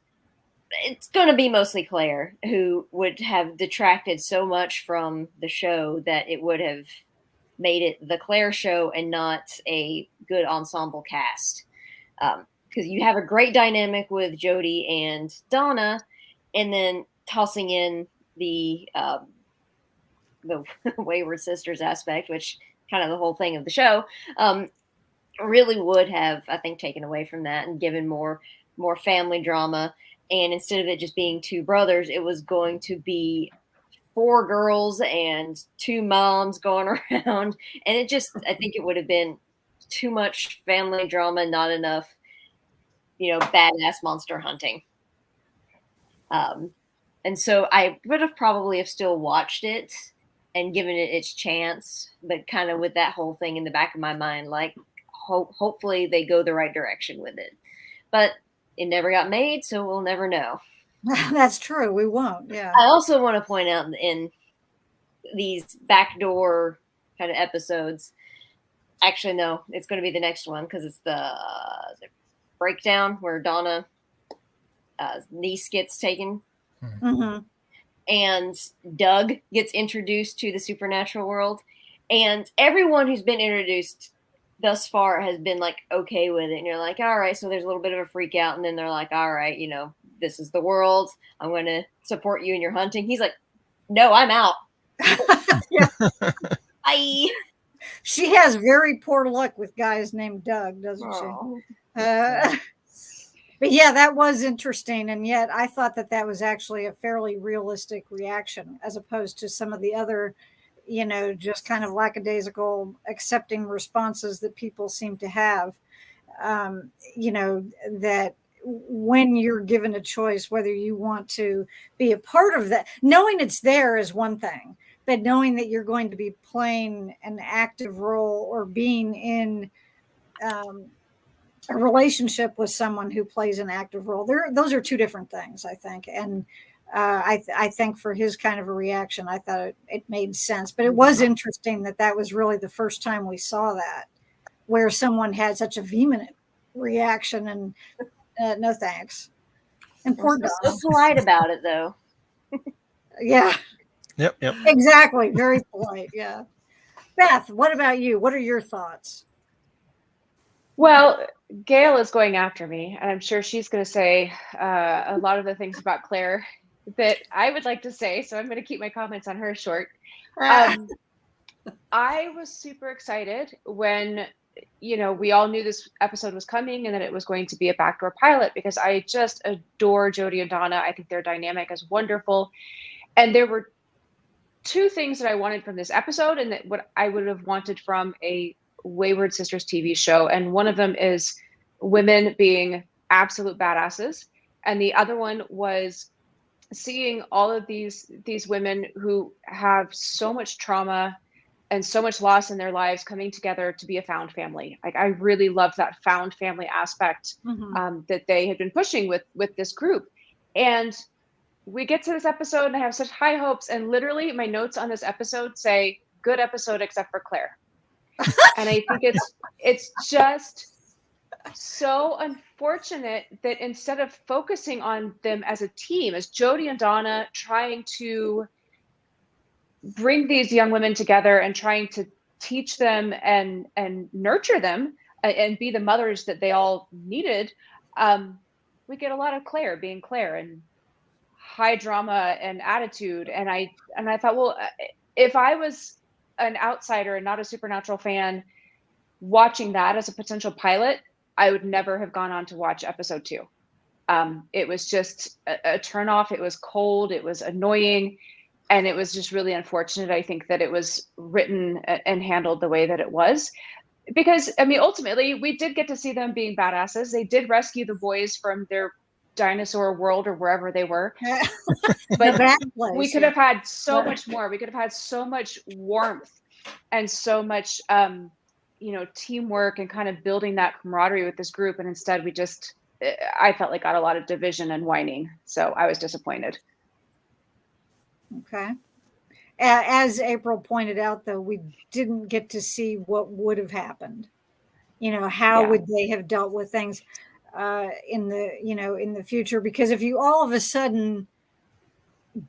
it's going to be mostly Claire, who would have detracted so much from the show that it would have made it the Claire show and not a good ensemble cast. Because you have a great dynamic with Jodie and Donna, and then tossing in the Wayward Sisters aspect, which kind of the whole thing of the show, really would have, I think, taken away from that and given more family drama. And instead of it just being two brothers, it was going to be 4 girls and 2 moms going around. And it just, I think it would have been too much family drama, not enough, badass monster hunting. And so I would have probably have still watched it and given it its chance, but kind of with that whole thing in the back of my mind, like hopefully they go the right direction with it. But it never got made, so we'll never know. That's true. We won't. Yeah. I also want to point out in these backdoor kind of episodes, actually, no, it's going to be the next one because it's the breakdown where Donna niece gets taken. Mm-hmm. And Doug gets introduced to the supernatural world. And everyone who's been introduced thus far has been like okay with it. And you're like, all right, so there's a little bit of a freak out. And then they're like, all right, this is the world. I'm going to support you in your hunting. He's like, no, I'm out. Bye. She has very poor luck with guys named Doug, doesn't she? But yeah, that was interesting. And yet I thought that was actually a fairly realistic reaction as opposed to some of the other, just kind of lackadaisical accepting responses that people seem to have. That when you're given a choice, whether you want to be a part of that, knowing it's there is one thing, but knowing that you're going to be playing an active role or being in a relationship with someone who plays an active role, those are 2 different things, I think. And I think for his kind of a reaction, I thought it made sense. But it was interesting that was really the first time we saw that, where someone had such a vehement reaction and no thanks. And poor Donna. So polite about it, though. Yeah. Yep. Exactly. Very polite. Yeah. Beth, what about you? What are your thoughts? Well, Gail is going after me, and I'm sure she's going to say a lot of the things about Claire that I would like to say, so I'm going to keep my comments on her short. I was super excited when, we all knew this episode was coming and that it was going to be a backdoor pilot, because I just adore Jodie and Donna. I think their dynamic is wonderful. And there were 2 things that I wanted from this episode and that what I would have wanted from a Wayward Sisters TV show. And one of them is women being absolute badasses. And the other one was seeing all of these women who have so much trauma and so much loss in their lives coming together to be a found family. Like, I really love that found family aspect that they had been pushing with this group. And we get to this episode and I have such high hopes. And literally my notes on this episode say, good episode except for Claire. And I think it's just so unfortunate that instead of focusing on them as a team, as Jodie and Donna trying to bring these young women together and trying to teach them and nurture them and be the mothers that they all needed, we get a lot of Claire being Claire and high drama and attitude. And I thought, well, if I was an outsider and not a Supernatural fan watching that as a potential pilot, I would never have gone on to watch episode 2. It was just a turnoff. It was cold. It was annoying. And it was just really unfortunate, I think, that it was written and handled the way that it was. Because, I mean, ultimately, we did get to see them being badasses. They did rescue the boys from their dinosaur world or wherever they were. But we could have had so much more. We could have had so much warmth and so much, teamwork and kind of building that camaraderie with this group. And instead, I felt like got a lot of division and whining. So I was disappointed. Okay. As April pointed out, though, we didn't get to see what would have happened. How would they have dealt with things in the future? Because if you all of a sudden,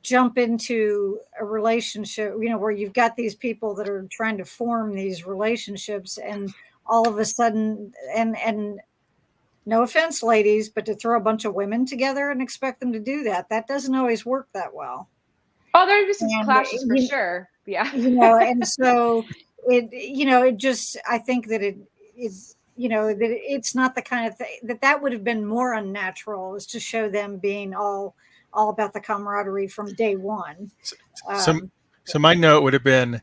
jump into a relationship, where you've got these people that are trying to form these relationships, and all of a sudden, and no offense, ladies, but to throw a bunch of women together and expect them to do that doesn't always work that well. Oh, there are some And, clashes for sure. Yeah. And so it just, I think that that it's not the kind of thing that would have been more unnatural, is to show them being all about the camaraderie from day one. So my note would have been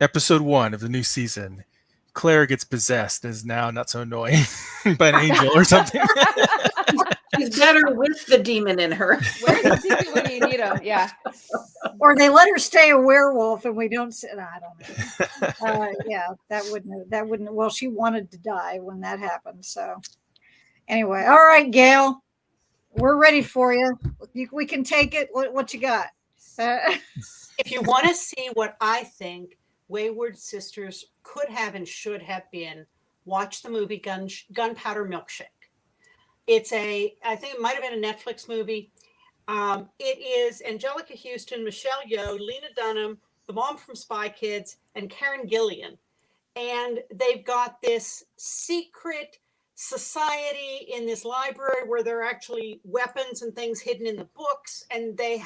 episode 1 of the new season. Claire gets possessed and is now not so annoying by an angel or something. She's better with the demon in her. Where's the demon when you need him? Yeah. Or they let her stay a werewolf and we don't. I don't know. Yeah, that wouldn't. Well, she wanted to die when that happened. So anyway, all right, Gail, we're ready for you. We can take it. What you got? If you want to see what I think Wayward Sisters could have and should have been, watch the movie Gunpowder Milkshake. I think it might have been a Netflix movie. It is Angelica Houston, Michelle Yeoh, Lena Dunham, the mom from Spy Kids, and Karen Gillan. And they've got this secret society in this library where there are actually weapons and things hidden in the books. And they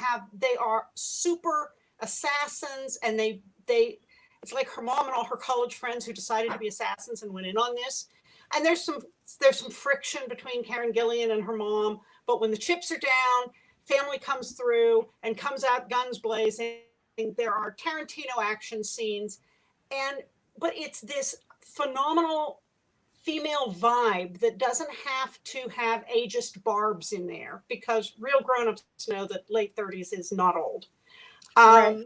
are super assassins, and it's like her mom and all her college friends who decided to be assassins and went in on this. And there's some friction between Karen Gillan and her mom. But when the chips are down, family comes through and comes out guns blazing. There are Tarantino action scenes. But it's this phenomenal female vibe that doesn't have to have ageist barbs in there, because real grown-ups know that late 30s is not old. Right.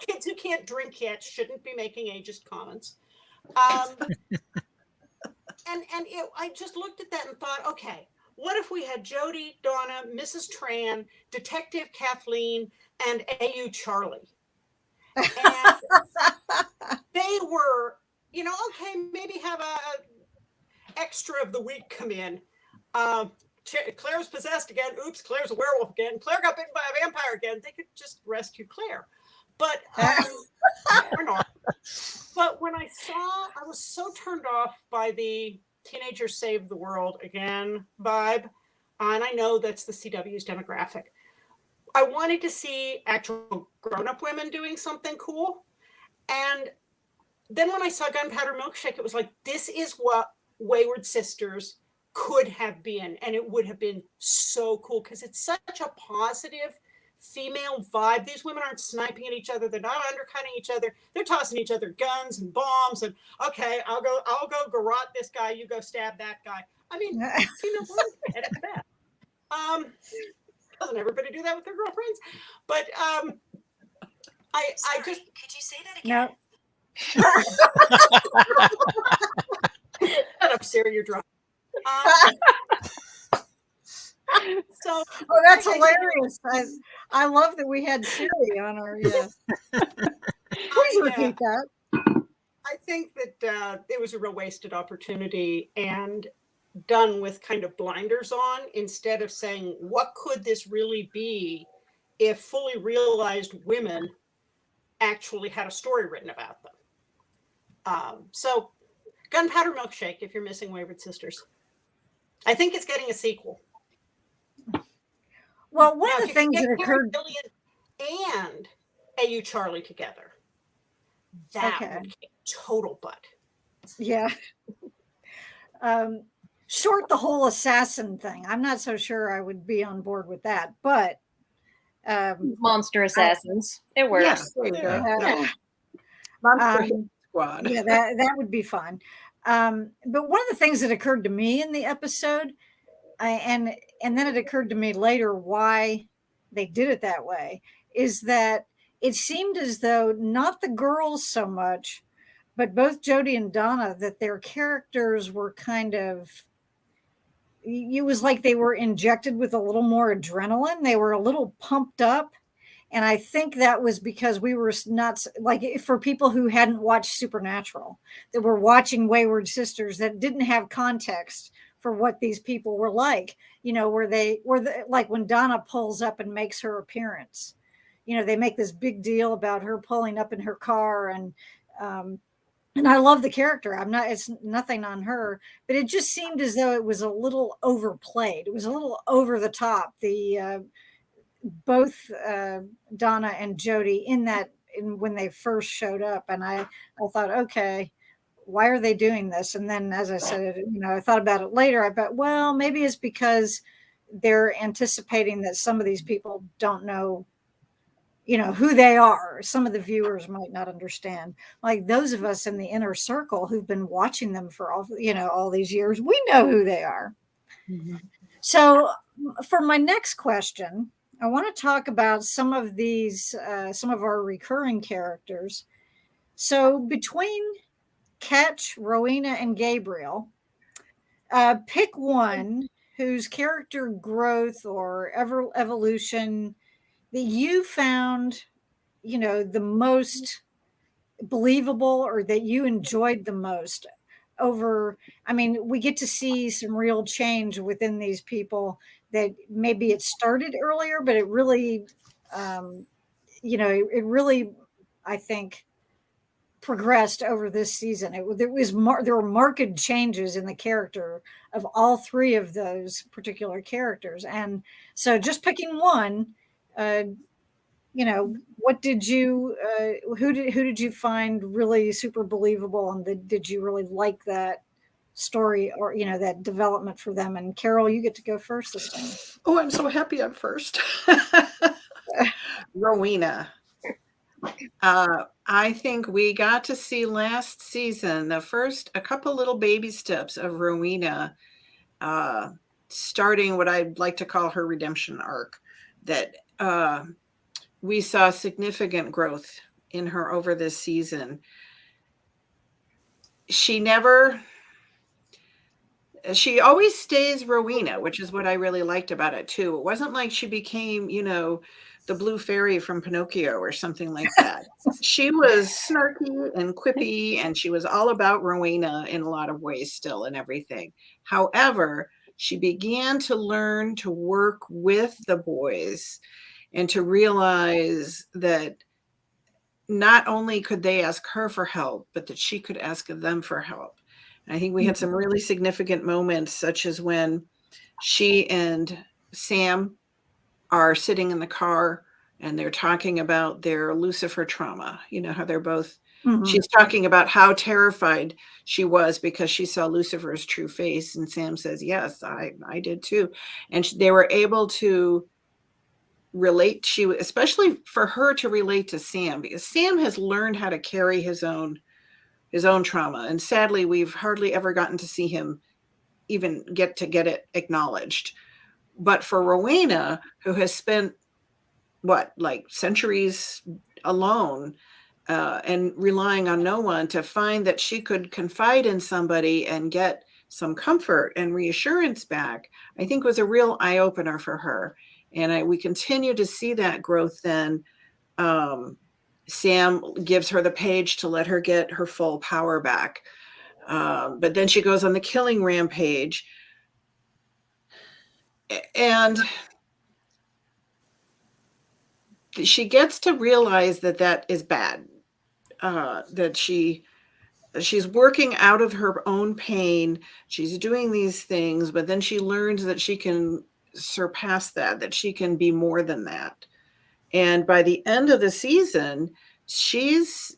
Kids who can't drink yet shouldn't be making ageist comments. I just looked at that and thought, okay, what if we had Jody, Donna, Mrs. Tran, Detective Kathleen, and AU Charlie? And they were, okay, maybe have a extra of the week come in. Claire's possessed again. Oops, Claire's a werewolf again. Claire got bitten by a vampire again. They could just rescue Claire. But or not. But when I was so turned off by the teenagers save the world again vibe, and I know that's the CW's demographic. I wanted to see actual grown-up women doing something cool. And then when I saw Gunpowder Milkshake, it was like, this is what Wayward Sisters could have been, and it would have been so cool because it's such a positive female vibe. These women aren't sniping at each other. They're not undercutting each other. They're tossing each other guns and bombs. And okay, I'll go garrote this guy. You go stab that guy. I mean, at its best. Doesn't everybody do that with their girlfriends? But Sorry, I just could you say that again? No. shut up, Sarah. You're drunk. So that's hilarious. I love that we had Siri on our. Yes. Please repeat that. I think that it was a real wasted opportunity and done with kind of blinders on, instead of saying, what could this really be if fully realized women actually had a story written about them. So Gunpowder Milkshake, if you're missing Wayward Sisters. I think it's getting a sequel. Well, one of the things that occurred, and AU Charlie together, that would kick total butt. Yeah. Short the whole assassin thing. I'm not so sure I would be on board with that, but monster assassins. It works. Yeah, there you go. Monster Squad. Yeah, that would be fun. But one of the things that occurred to me in the episode, and then it occurred to me later why they did it that way, is that it seemed as though not the girls so much, but both Jody and Donna, that their characters were kind of, it was like they were injected with a little more adrenaline. They were a little pumped up. And I think that was because we were not, like, for people who hadn't watched Supernatural, that were watching Wayward Sisters, that didn't have context for what these people were like, like when Donna pulls up and makes her appearance, they make this big deal about her pulling up in her car, and I love the character. It's nothing on her, but it just seemed as though it was a little overplayed. It was a little over the top. Both Donna and Jody when they first showed up, and I thought, okay, why are they doing this? And then, as I said, I thought about it later. I thought, well, maybe it's because they're anticipating that some of these people don't know, who they are. Some of the viewers might not understand. Like those of us in the inner circle who've been watching them for all these years, we know who they are. Mm-hmm. So for my next question, I want to talk about some of our recurring characters. So between Ketch, Rowena, and Gabriel, pick one whose character growth or evolution that you found, the most believable, or that you enjoyed the most we get to see some real change within these people, that maybe it started earlier, but it really, I think, progressed over this season. There were marked changes in the character of all three of those particular characters. And so just picking one, what did you, who did you find really super believable, and did you really like that story, or that development for them? And Carol, you get to go first this time. Oh, I'm so happy I'm first. Rowena. I think we got to see last season a couple little baby steps of Rowena, starting what I'd like to call her redemption arc, that we saw significant growth in her over this season. She always stays Rowena, which is what I really liked about it too. It wasn't like she became, the blue fairy from Pinocchio or something like that. She was snarky and quippy, and she was all about Rowena in a lot of ways still and everything. However, she began to learn to work with the boys and to realize that not only could they ask her for help, but that she could ask them for help. And I think we had some really significant moments, such as when she and Sam are sitting in the car and they're talking about their Lucifer trauma. How they're both, she's talking about how terrified she was because she saw Lucifer's true face. And Sam says, yes, I did too. And they were able to relate to, especially for her to relate to Sam, because Sam has learned how to carry his own trauma. And sadly, we've hardly ever gotten to see him even get it acknowledged. But for Rowena, who has spent centuries alone and relying on no one, to find that she could confide in somebody and get some comfort and reassurance back, I think was a real eye-opener for her. And we continue to see that growth then. Sam gives her the page to let her get her full power back. But then she goes on the killing rampage. And she gets to realize that is bad, that she's working out of her own pain. She's doing these things, but then she learns that she can surpass that she can be more than that. And by the end of the season, she's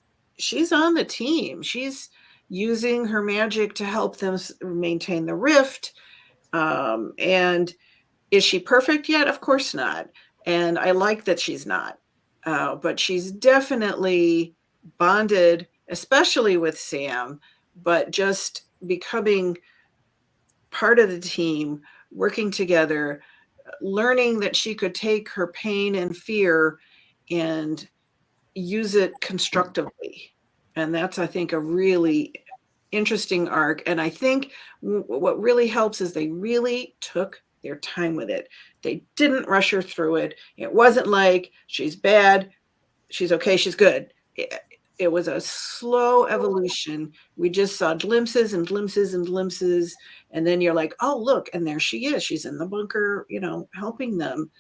on the team. She's using her magic to help them maintain the rift. And is she perfect yet? Of course not. And I like that she's not. But she's definitely bonded, especially with Sam, but just becoming part of the team, working together, learning that she could take her pain and fear and use it constructively. And that's, I think, a really interesting arc. And I think what really helps is they really took their time with it. They didn't rush her through it. It wasn't like she's bad, she's okay, she's good. It It was a slow evolution. We just saw glimpses and glimpses and glimpses. And then you're like, oh, look, and there she is. She's in the bunker, helping them.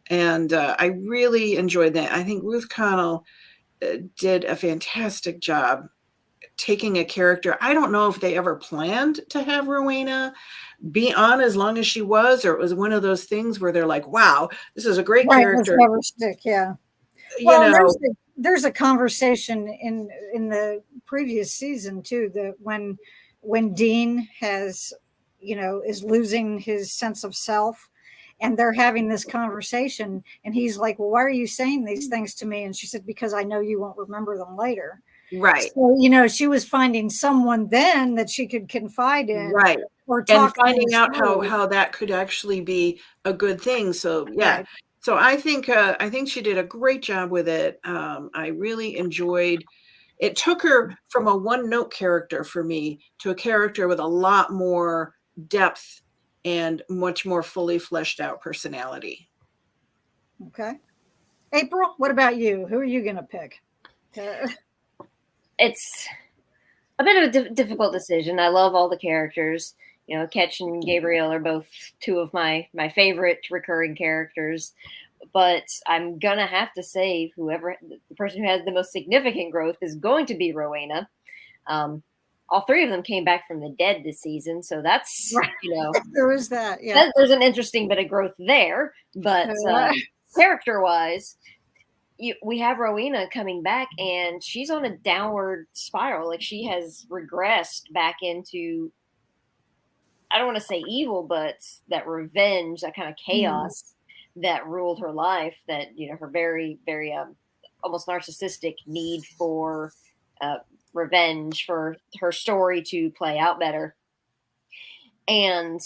And I really enjoyed that. I think Ruth Connell did a fantastic job taking a character. I don't know if they ever planned to have Rowena be on as long as she was, or it was one of those things where they're like, wow, this is a great character. Never stick, yeah. Well, there's a conversation in the previous season too, that when Dean has, is losing his sense of self, and they're having this conversation, and he's like, well, why are you saying these things to me? And she said, because I know you won't remember them later. Right. So, she was finding someone then that she could confide in. Right. Or talk, and finding out how that could actually be a good thing. So, yeah. Right. So I think she did a great job with it. I really enjoyed. It took her from a one-note character for me to a character with a lot more depth and much more fully fleshed out personality. Okay. April, what about you? Who are you going to pick? It's a bit of a difficult decision. I love all the characters. Ketch and Gabriel are both two of my favorite recurring characters. But I'm going to have to say the person who has the most significant growth is going to be Rowena. All three of them came back from the dead this season. So that's, there is that. Yeah. There's an interesting bit of growth there. But character-wise, we have Rowena coming back, and she's on a downward spiral. Like, she has regressed back into, I don't want to say evil, but that revenge, that kind of chaos that ruled her life, that, her very, very almost narcissistic need for revenge, for her story to play out better. And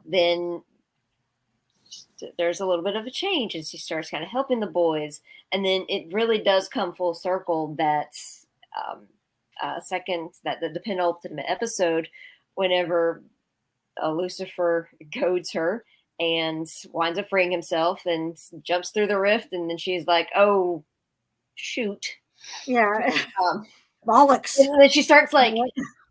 then there's a little bit of a change, and she starts kind of helping the boys. And then it really does come full circle that the penultimate episode, whenever Lucifer goads her and winds up freeing himself and jumps through the rift, and then she's like, oh, shoot. Yeah. Bollocks. And then she starts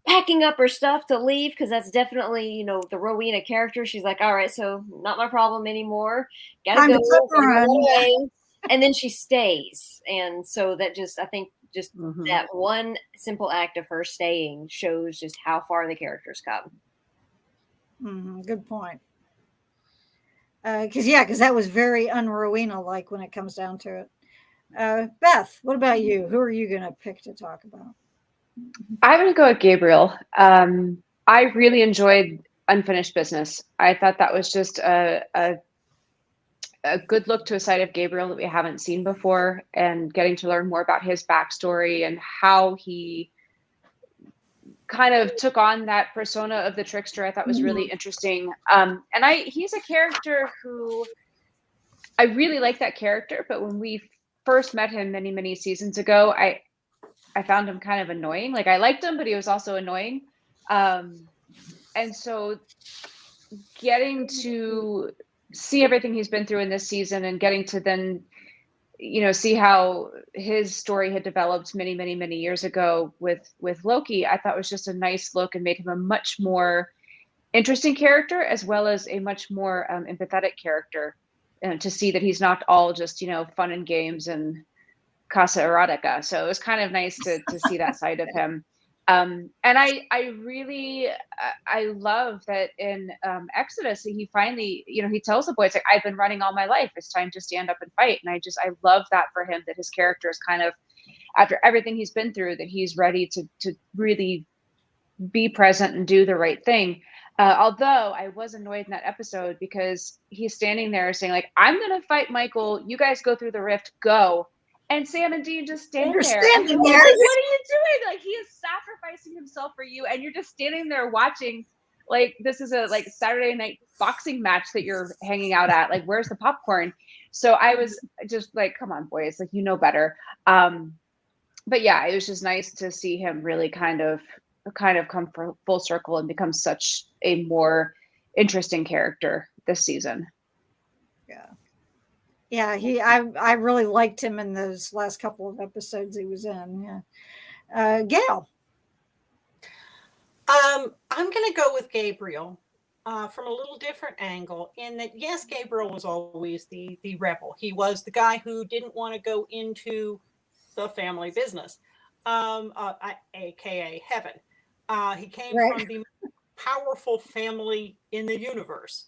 packing up her stuff to leave, because that's definitely, the Rowena character. She's like, all right, so not my problem anymore. Gotta go. And then she stays. And so that I think that one simple act of her staying shows just how far the characters come. Mm-hmm. Good point. Because that was very un-Rowena-like when it comes down to it. Beth, what about you? Who are you going to pick to talk about? I'm going to go with Gabriel. I really enjoyed Unfinished Business. I thought that was just a good look to a side of Gabriel that we haven't seen before, and getting to learn more about his backstory and how he kind of took on that persona of the trickster. I thought was really interesting. And he's a character who I really like that character, but when we first met him many, many seasons ago, I found him kind of annoying. Like, I liked him, but he was also annoying. And so getting to see everything he's been through in this season, and getting to then, see how his story had developed many, many, many years ago with Loki, I thought was just a nice look, and made him a much more interesting character, as well as a much more empathetic character, to see that he's not all just, fun and games and Casa Erotica. So it was kind of nice to see that side of him. And I really, I love that in Exodus, he finally, he tells the boys, like, I've been running all my life. It's time to stand up and fight. And I love that for him, that his character is kind of, after everything he's been through, that he's ready to really be present and do the right thing. Although I was annoyed in that episode, because he's standing there saying, like, I'm going to fight Michael. You guys go through the rift, go. And Sam and Dean just stand there. Standing there. Like, what are you doing? Like, he is sacrificing himself for you, and you're just standing there watching. Like, this is a Saturday night boxing match that you're hanging out at. Like, where's the popcorn? So I was just like, come on, boys, like, better. But yeah, it was just nice to see him really kind of come full circle and become such a more interesting character this season. Yeah. Yeah, I really liked him in those last couple of episodes he was in. Yeah. Gail. I'm going to go with Gabriel from a little different angle in that, yes, Gabriel was always the rebel. He was the guy who didn't want to go into the family business, aka heaven. He came Right. from the powerful family in the universe.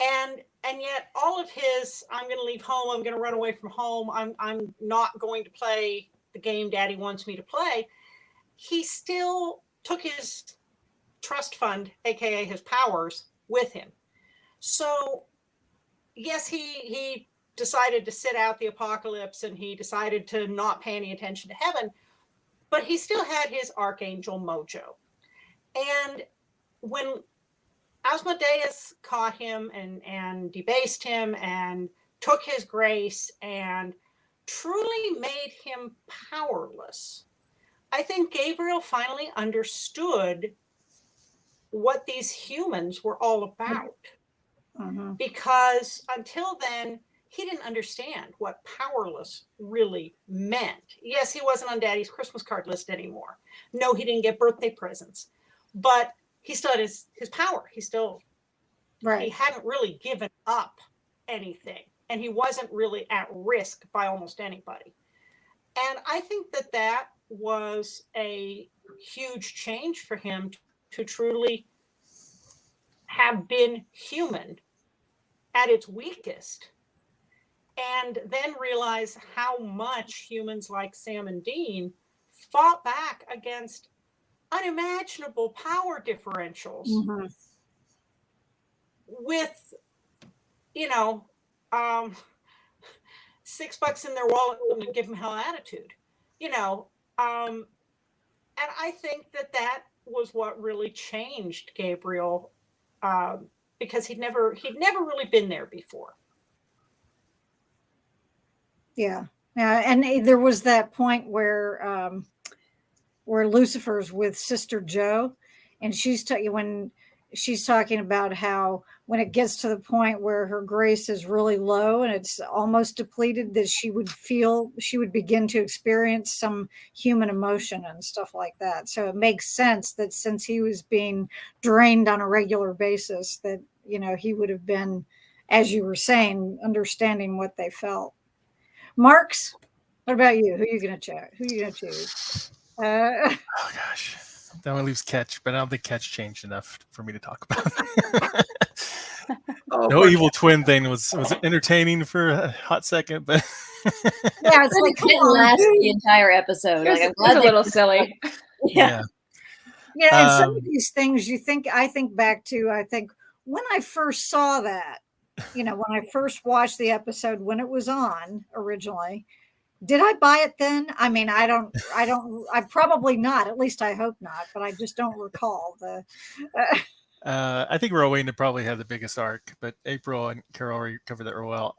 And yet all of his, I'm going to leave home, I'm going to run away from home, I'm not going to play the game Daddy wants me to play. He still took his trust fund, aka his powers, with him. So yes, he decided to sit out the apocalypse and he decided to not pay any attention to heaven, but he still had his archangel mojo. And when Asmodeus caught him and debased him and took his grace and truly made him powerless, I think Gabriel finally understood what these humans were all about. Mm-hmm. Because until then, he didn't understand what powerless really meant. Yes, he wasn't on Daddy's Christmas card list anymore. No, he didn't get birthday presents. But he still had his power. He hadn't really given up anything. And he wasn't really at risk by almost anybody. And I think that was a huge change for him to truly have been human at its weakest, and then realize how much humans like Sam and Dean fought back against unimaginable power differentials with, $6 in their wallet and give them hell attitude, and I think that was what really changed Gabriel, because he'd never really been there before. Yeah. And there was that point where Lucifer's with Sister Joe, and when she's talking about how when it gets to the point where her grace is really low and it's almost depleted, that she would begin to experience some human emotion and stuff like that. So it makes sense that since he was being drained on a regular basis, that, he would have been, as you were saying, understanding what they felt. Marks, what about you? Who are you going to choose? Oh gosh, that one leaves Ketch, but I don't think Ketch changed enough for me to talk about. No evil twin thing was entertaining for a hot second, but yeah, it's like didn't last the entire episode. It was a little silly. Yeah. And some of these things I think back to, I think when I first saw that, when I first watched the episode when it was on originally. Did I buy it then? I mean, I probably not. At least I hope not, but I just don't recall the. I think Rowena probably had the biggest arc, but April and Carol already covered that real well.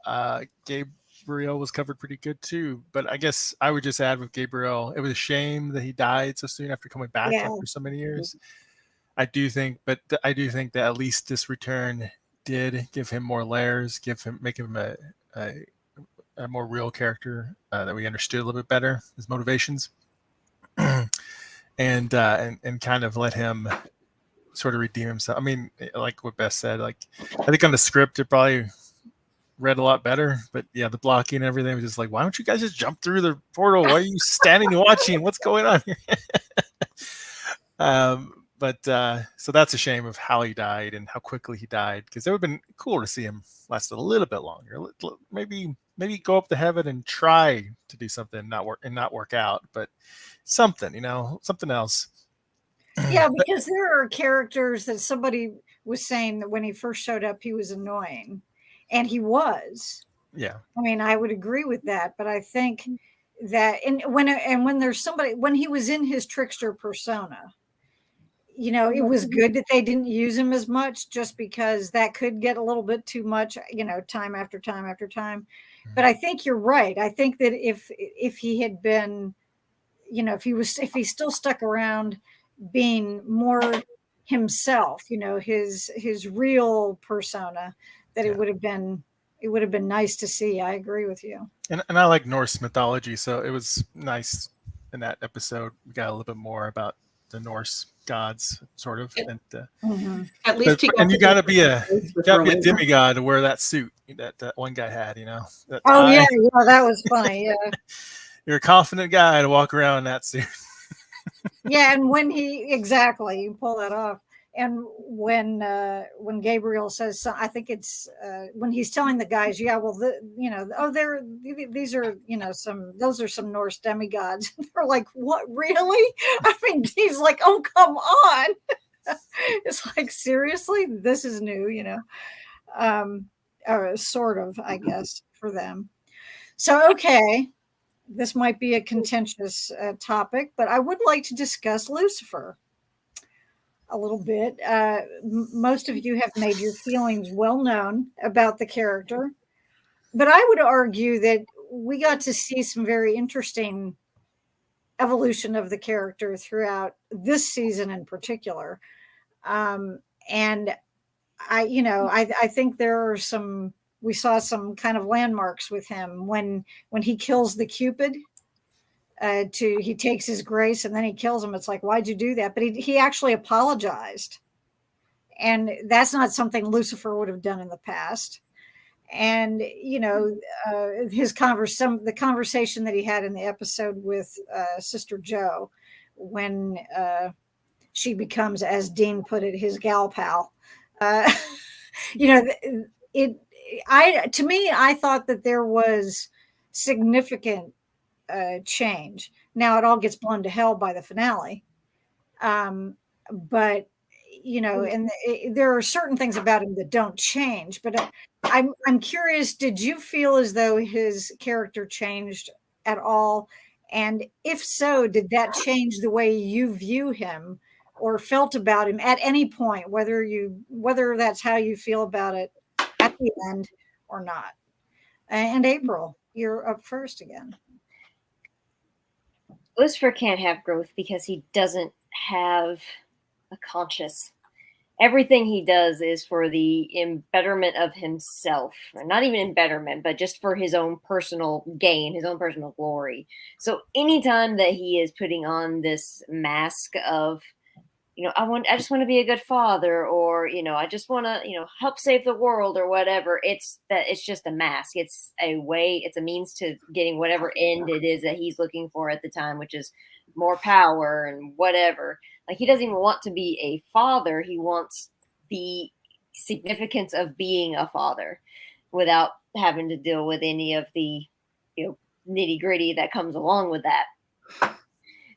Gabriel was covered pretty good too, but I guess I would just add with Gabriel, it was a shame that he died so soon after coming back after so many years. I do think that at least this return did give him more layers, make him a more real character that we understood a little bit better, his motivations, and kind of let him sort of redeem himself. I mean, like what Beth said, like I think on the script it probably read a lot better, but yeah, the blocking and everything was just like, why don't you guys just jump through the portal? Why are you standing and watching? What's going on here? So that's a shame of how he died and how quickly he died, because it would have been cool to see him last a little bit longer. Maybe go up to heaven and try to do something, not work out, but something, something else. Yeah, because there are characters that somebody was saying that when he first showed up, he was annoying, and he was. Yeah. I mean, I would agree with that, but I think that when there's somebody, when he was in his trickster persona, it was good that they didn't use him as much, just because that could get a little bit too much, time after time after time. But I think you're right. I think that if he had been, if he still stuck around being more himself, his real persona, that it would have been it would have been nice to see. I agree with you. And I like Norse mythology, so it was nice in that episode. We got a little bit more about the Norse gods, sort of. Yep. And, At least you got to be a Rowena. demigod to wear that suit that one guy had. That Oh tie. yeah, that was funny. Yeah. You're a confident guy to walk around in that suit. Yeah, and when you pull that off. And when Gabriel says, I think it's when he's telling the guys, these are, those are some Norse demigods. They're like, what, really? I mean, he's like, oh, come on. It's like, seriously, this is new, sort of, I guess, for them. So, okay, this might be a contentious topic, but I would like to discuss Lucifer a little bit. Most of you have made your feelings well known about the character, but I would argue that we got to see some very interesting evolution of the character throughout this season in particular. And I think we saw some kind of landmarks with him when he kills the Cupid. He takes his grace and then he kills him. It's like, why'd you do that? But he actually apologized, and that's not something Lucifer would have done in the past. And the conversation that he had in the episode with Sister Joe, when she becomes, as Dean put it, his gal pal. I thought that there was significant change. Now it all gets blown to hell by the finale, but there are certain things about him that don't change. But I'm curious, did you feel as though his character changed at all? And if so, did that change the way you view him or felt about him at any point, whether that's how you feel about it at the end or not? And April, you're up first again. Lucifer can't have growth because he doesn't have a conscience. Everything he does is for the embetterment of himself. Not even embetterment, but just for his own personal gain, his own personal glory. So anytime that he is putting on this mask of, I just want to be a good father, or, I just want to, help save the world or whatever. It's just a mask. It's a means to getting whatever end it is that he's looking for at the time, which is more power and whatever. Like, he doesn't even want to be a father. He wants the significance of being a father without having to deal with any of the, nitty gritty that comes along with that.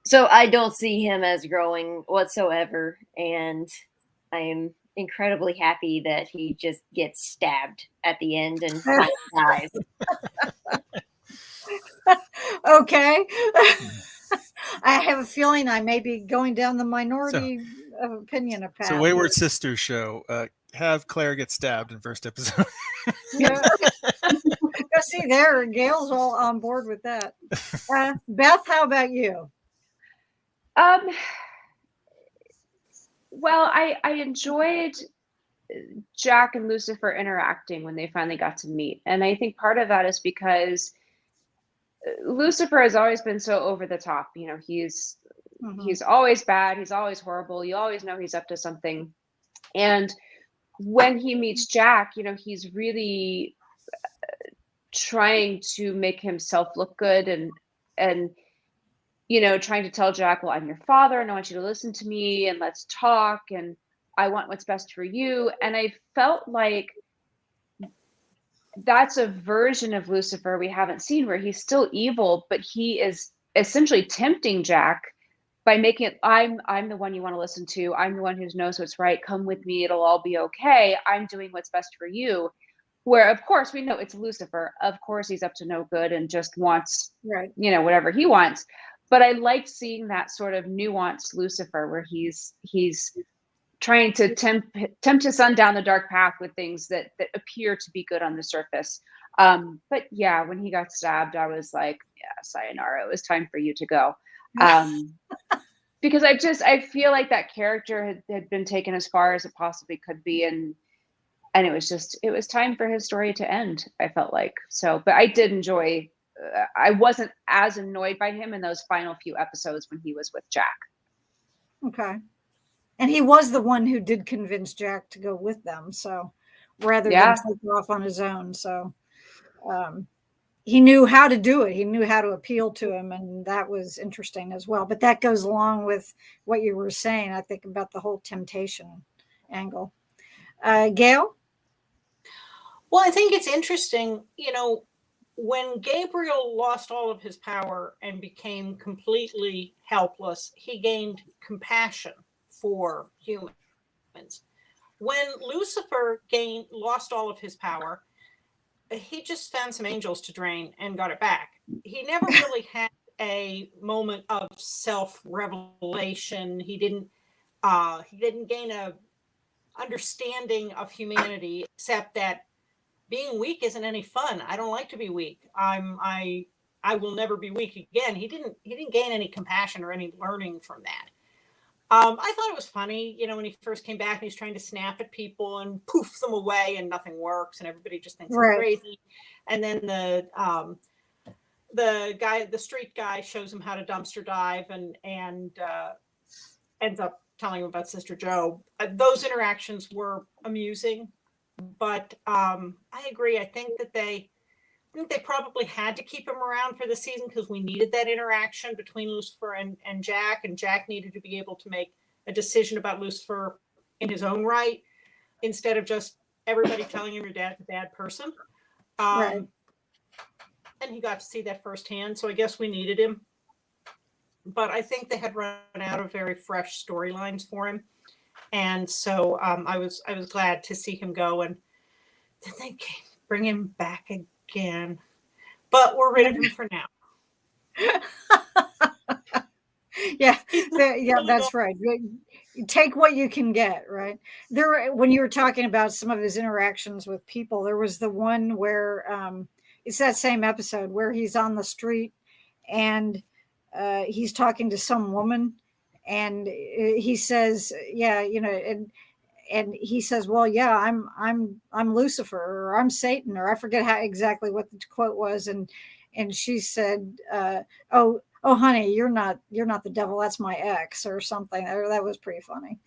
So I don't see him as growing whatsoever, and I am incredibly happy that he just gets stabbed at the end and dies. Okay. I have a feeling I may be going down the minority of opinion of Pat. So Wayward Sisters show, have Claire get stabbed in first episode. Yeah. See there, Gail's all on board with that. Beth, how about you? Well, I enjoyed Jack and Lucifer interacting when they finally got to meet. And I think part of that is because Lucifer has always been so over the top. He's always bad. He's always horrible. You always know he's up to something. And when he meets Jack, he's really trying to make himself look good and trying to tell Jack, well, I'm your father and I want you to listen to me and let's talk and I want what's best for you. And I felt like that's a version of Lucifer we haven't seen, where he's still evil, but he is essentially tempting Jack by making it, I'm the one you want to listen to. I'm the one who knows what's right. Come with me. It'll all be okay. I'm doing what's best for you. Where, of course, we know it's Lucifer. Of course, he's up to no good and just wants, whatever he wants. But I liked seeing that sort of nuanced Lucifer, where he's trying to tempt his son down the dark path with things that appear to be good on the surface. But yeah, when he got stabbed, I was like, yeah, sayonara. It was time for you to go. Because I feel like that character had been taken as far as it possibly could be. And it was time for his story to end, I felt like. So, but I did enjoy, I wasn't as annoyed by him in those final few episodes when he was with Jack. Okay. And he was the one who did convince Jack to go with them. So rather than take off on his own. So he knew how to do it. He knew how to appeal to him. And that was interesting as well. But that goes along with what you were saying, I think, about the whole temptation angle. Gail? Well, I think it's interesting, when Gabriel lost all of his power and became completely helpless, he gained compassion for humans. When Lucifer lost all of his power, he just found some angels to drain and got it back. He never really had a moment of self-revelation. He didn't gain a understanding of humanity, except that being weak isn't any fun. I don't like to be weak. I will never be weak again. He didn't gain any compassion or any learning from that. I thought it was funny, when he first came back and he's trying to snap at people and poof them away and nothing works and everybody just thinks he's crazy. And then the street guy shows him how to dumpster dive and ends up telling him about Sister Joe. Those interactions were amusing, but I agree. I think they probably had to keep him around for the season because we needed that interaction between Lucifer and Jack, and Jack needed to be able to make a decision about Lucifer in his own right instead of just everybody telling him your dad's a bad person. And he got to see that firsthand, so I guess we needed him. But I think they had run out of very fresh storylines for him, and so I was glad to see him go, and then they bring him back again, but we're rid of him for now. Yeah, that's right. You take what you can get, right? When you were talking about some of his interactions with people, there was the one where it's that same episode where he's on the street and he's talking to some woman, and he says, and he says, well, yeah, I'm Lucifer, or I'm Satan, or I forget exactly what the quote was. And she said, oh, honey, you're not the devil. That's my ex, or something. That was pretty funny.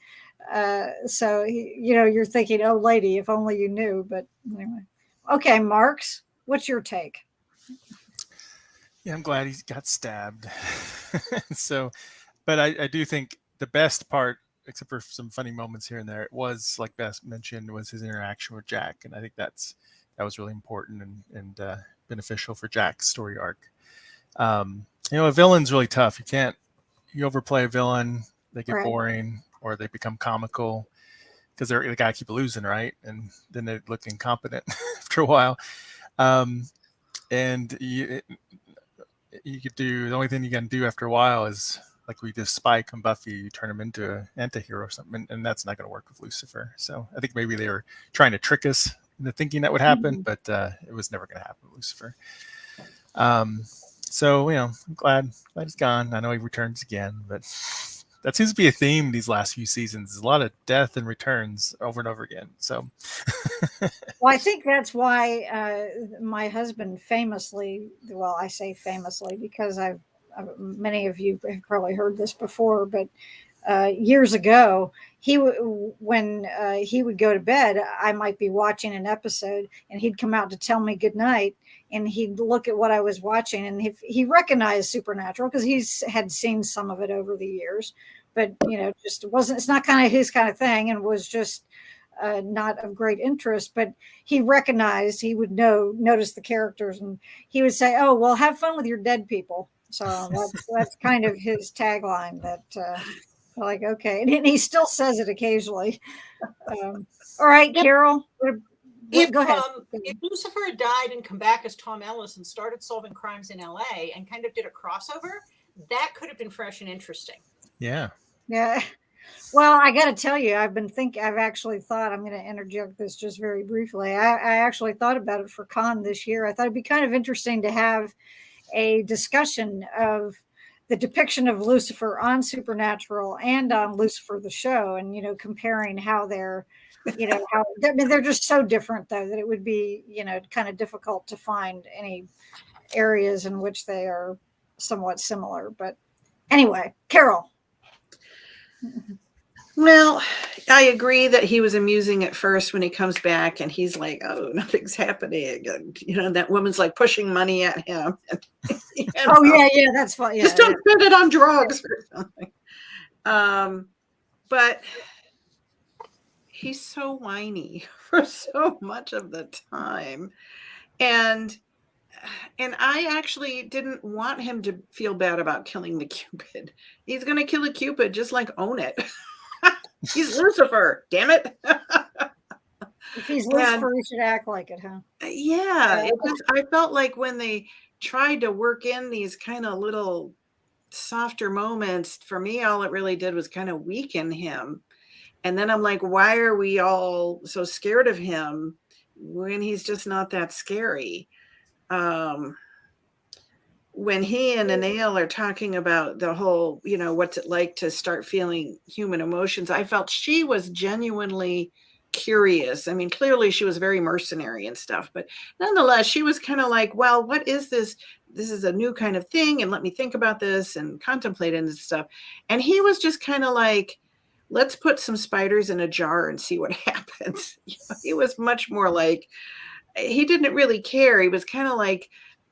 So, you're thinking, oh, lady, if only you knew. But anyway. Okay, Marks, what's your take? Yeah, I'm glad he got stabbed. So, but I do think the best part, except for some funny moments here and there, it was, like Beth mentioned, was his interaction with Jack. And I think that was really important and beneficial for Jack's story arc. A villain's really tough. You overplay a villain, they get boring or they become comical because they got to keep losing, right? And then they look incompetent after a while. And you could do, the only thing you can do after a while is, like we did Spike and Buffy, you turn him into an anti-hero or something, and that's not going to work with Lucifer. So I think maybe they were trying to trick us into thinking that would happen, but it was never going to happen with Lucifer. So, I'm glad he's gone. I know he returns again, but that seems to be a theme these last few seasons. There's a lot of death and returns over and over again. So, well, I think that's why my husband famously, well, I say famously because many of you have probably heard this before, but years ago, when he would go to bed, I might be watching an episode and he'd come out to tell me goodnight, and he'd look at what I was watching, and he recognized Supernatural because he's had seen some of it over the years, but it's not kind of his kind of thing, and was just not of great interest. But he would notice the characters, and he would say, "Oh, well, have fun with your dead people." So that's kind of his tagline. That like, okay, and he still says it occasionally. All right, Carol. Go ahead. If Lucifer had died and come back as Tom Ellis and started solving crimes in LA and kind of did a crossover, that could have been fresh and interesting. Yeah. Yeah. Well, I got to tell you, I've actually thought, I'm going to interject this just very briefly. I actually thought about it for Con this year. I thought it'd be kind of interesting to have a discussion of the depiction of Lucifer on Supernatural and on Lucifer the show, and comparing how they're how I mean, they're just so different though that it would be, kind of difficult to find any areas in which they are somewhat similar. But anyway, Carol. Well, I agree that he was amusing at first when he comes back and he's like, oh, nothing's happening. And, that woman's like pushing money at him. Oh, yeah, that's fine. Yeah, just don't spend it on drugs or something. But he's so whiny for so much of the time. And I actually didn't want him to feel bad about killing the Cupid. He's going to kill a Cupid, just like own it. He's Lucifer, damn it. If he's Lucifer, he should act like it, huh? Yeah. I felt like when they tried to work in these kind of little softer moments, for me, all it really did was kind of weaken him. And then I'm like, why are we all so scared of him when he's just not that scary? When he and Anil are talking about the whole, what's it like to start feeling human emotions, I felt she was genuinely curious. I mean, clearly she was very mercenary and stuff, but nonetheless, she was kind of like, well, what is this? This is a new kind of thing. And let me think about this and contemplate it and stuff. And he was just kind of like, let's put some spiders in a jar and see what happens. He was much more like, he didn't really care. He was kind of like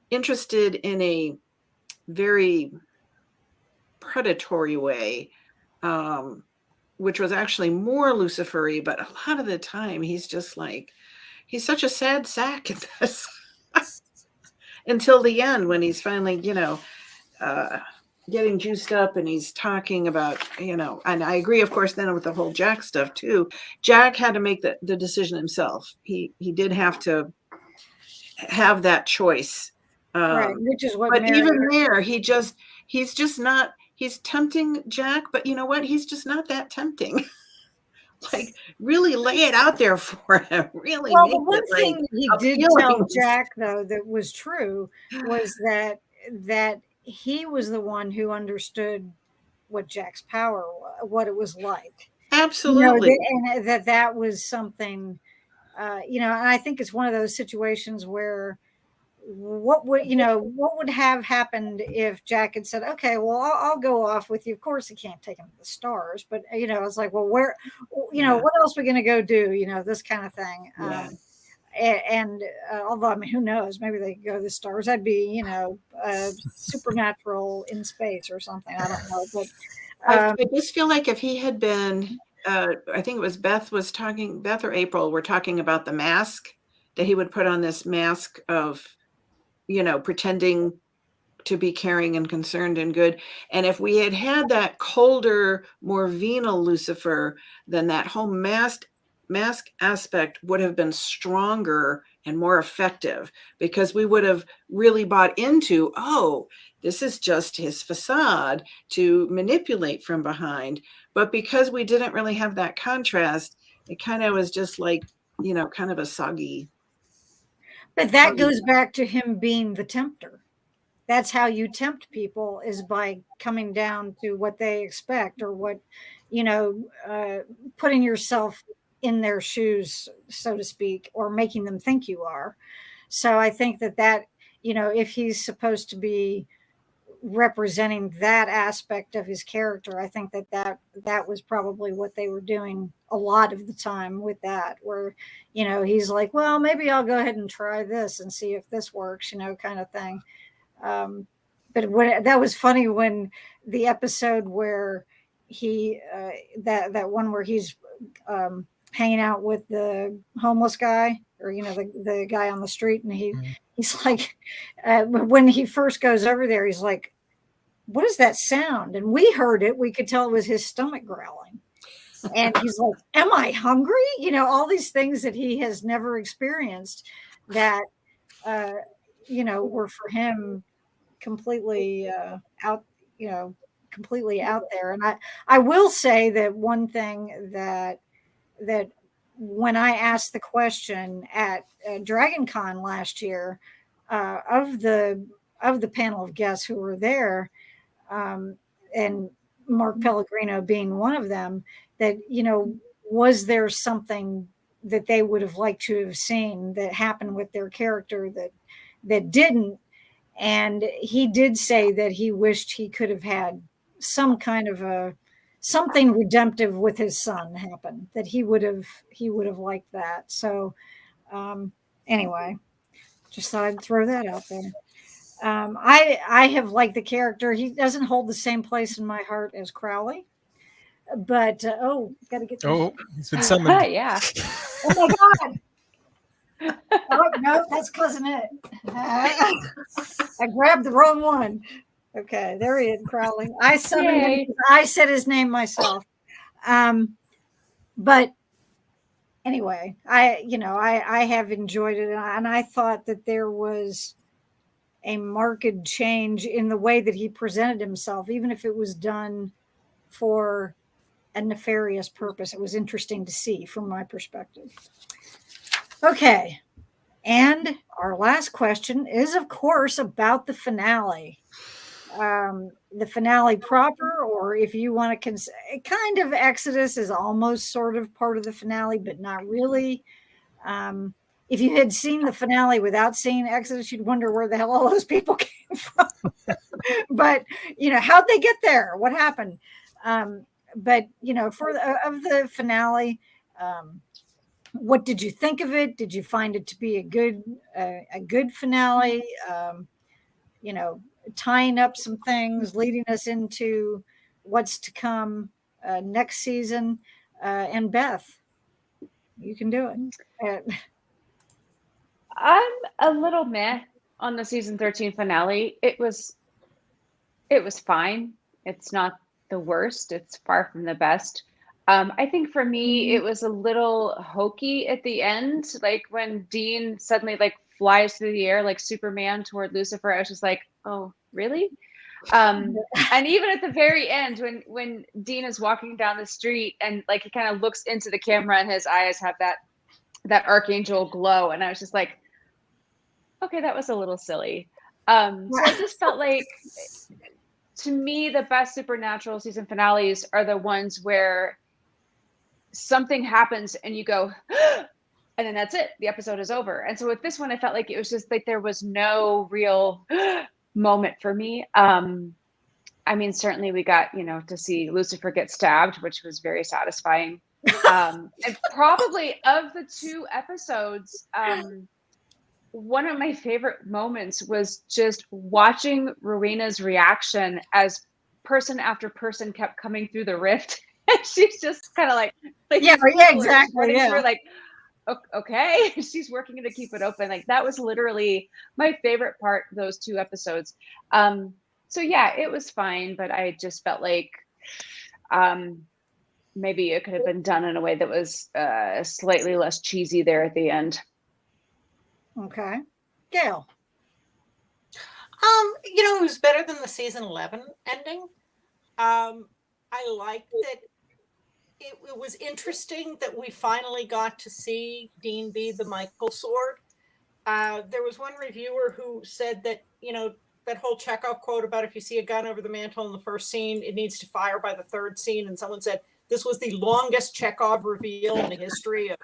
interested in a very predatory way, which was actually more Lucifer-y, but a lot of the time he's just like, he's such a sad sack in this until the end when he's finally, getting juiced up and he's talking about, and I agree, of course, then with the whole Jack stuff too. Jack had to make the decision himself. He did have to have that choice. Right, which is what. But even there, he's just not. He's tempting Jack, but you know what? He's just not that tempting. Like, really lay it out there for him. Really. Well, the one thing that he did tell Jack, though, that was true was that he was the one who understood what Jack's power, what it was like. Absolutely, and that was something. And I think it's one of those situations where what would have happened if Jack had said, okay, well, I'll go off with you. Of course he can't take him to the stars, but it's like, well, where, what else are we going to go do? This kind of thing. And although, I mean, who knows, maybe they could go to the stars. That'd be, supernatural in space or something. I don't know. But I just feel like if he had been, I think it was Beth or April were talking about the mask, that he would put on this mask of, pretending to be caring and concerned and good. And if we had that colder, more venal Lucifer, then that whole mask aspect would have been stronger and more effective, because we would have really bought into, oh, this is just his facade to manipulate from behind. But because we didn't really have that contrast, it kind of was just like, kind of a soggy. But that goes back to him being the tempter. That's how you tempt people, is by coming down to what they expect, or what, putting yourself in their shoes, so to speak, or making them think you are. So I think that, if he's supposed to be representing that aspect of his character, I think that was probably what they were doing a lot of the time with that, where, he's like, well, maybe I'll go ahead and try this and see if this works, kind of thing. But that was funny when the episode where he, that one where he's hanging out with the homeless guy, or, the guy on the street, and he's like, when he first goes over there, he's like, what is that sound? And we heard it. We could tell it was his stomach growling. And he's like, am I hungry? All these things that he has never experienced that, were for him completely completely out there. And I will say that one thing that when I asked the question at DragonCon last year, of the panel of guests who were there, and Mark Pellegrino being one of them, that, was there something that they would have liked to have seen that happened with their character that didn't? And he did say that he wished he could have had some kind of something redemptive with his son happen, that he would have liked that. So anyway, just thought I'd throw that out there. I have liked the character. He doesn't hold the same place in my heart as Crowley, but got to get. Oh, he's been summoned. Yeah. Oh my God! Oh no, that's Cousin It. I grabbed the wrong one. Okay, there he is, Crowley. I summoned him. Yay. I said his name myself. But anyway, I have enjoyed it, and I thought that there was a marked change in the way that he presented himself, even if it was done for a nefarious purpose. It was interesting to see from my perspective. Okay. And our last question is, of course, about the finale. The finale proper, or if you want to kind of Exodus is almost sort of part of the finale, but not really. If you had seen the finale without seeing Exodus, you'd wonder where the hell all those people came from. But, how'd they get there? What happened? But, for the finale, what did you think of it? Did you find it to be a good finale? Tying up some things, leading us into what's to come next season. And Beth, you can do it. I'm a little meh on the season 13 finale. It was fine. It's not the worst. It's far from the best. I think for me, it was a little hokey at the end. Like when Dean suddenly flies through the air like Superman toward Lucifer, I was just like, oh, really? And even at the very end, when Dean is walking down the street and he kind of looks into the camera and his eyes have that archangel glow, and I was just like, okay, that was a little silly. So I just felt like, to me, the best Supernatural season finales are the ones where something happens and you go, and then that's it. The episode is over. And so with this one, I felt like it was just there was no real moment for me. Certainly we got, to see Lucifer get stabbed, which was very satisfying. And probably of the two episodes, one of my favorite moments was just watching Rowena's reaction as person after person kept coming through the rift. And she's just kind of yeah, exactly. Yeah. Through, okay. She's working to keep it open. That was literally my favorite part of those two episodes. So yeah, it was fine, but I just felt like maybe it could have been done in a way that was slightly less cheesy there at the end. Okay. Gail. It was better than the season 11 ending. I liked that it was interesting that we finally got to see Dean be the Michael sword. There was one reviewer who said that, that whole Chekhov quote about if you see a gun over the mantle in the first scene, it needs to fire by the third scene. And someone said this was the longest Chekhov reveal in the history of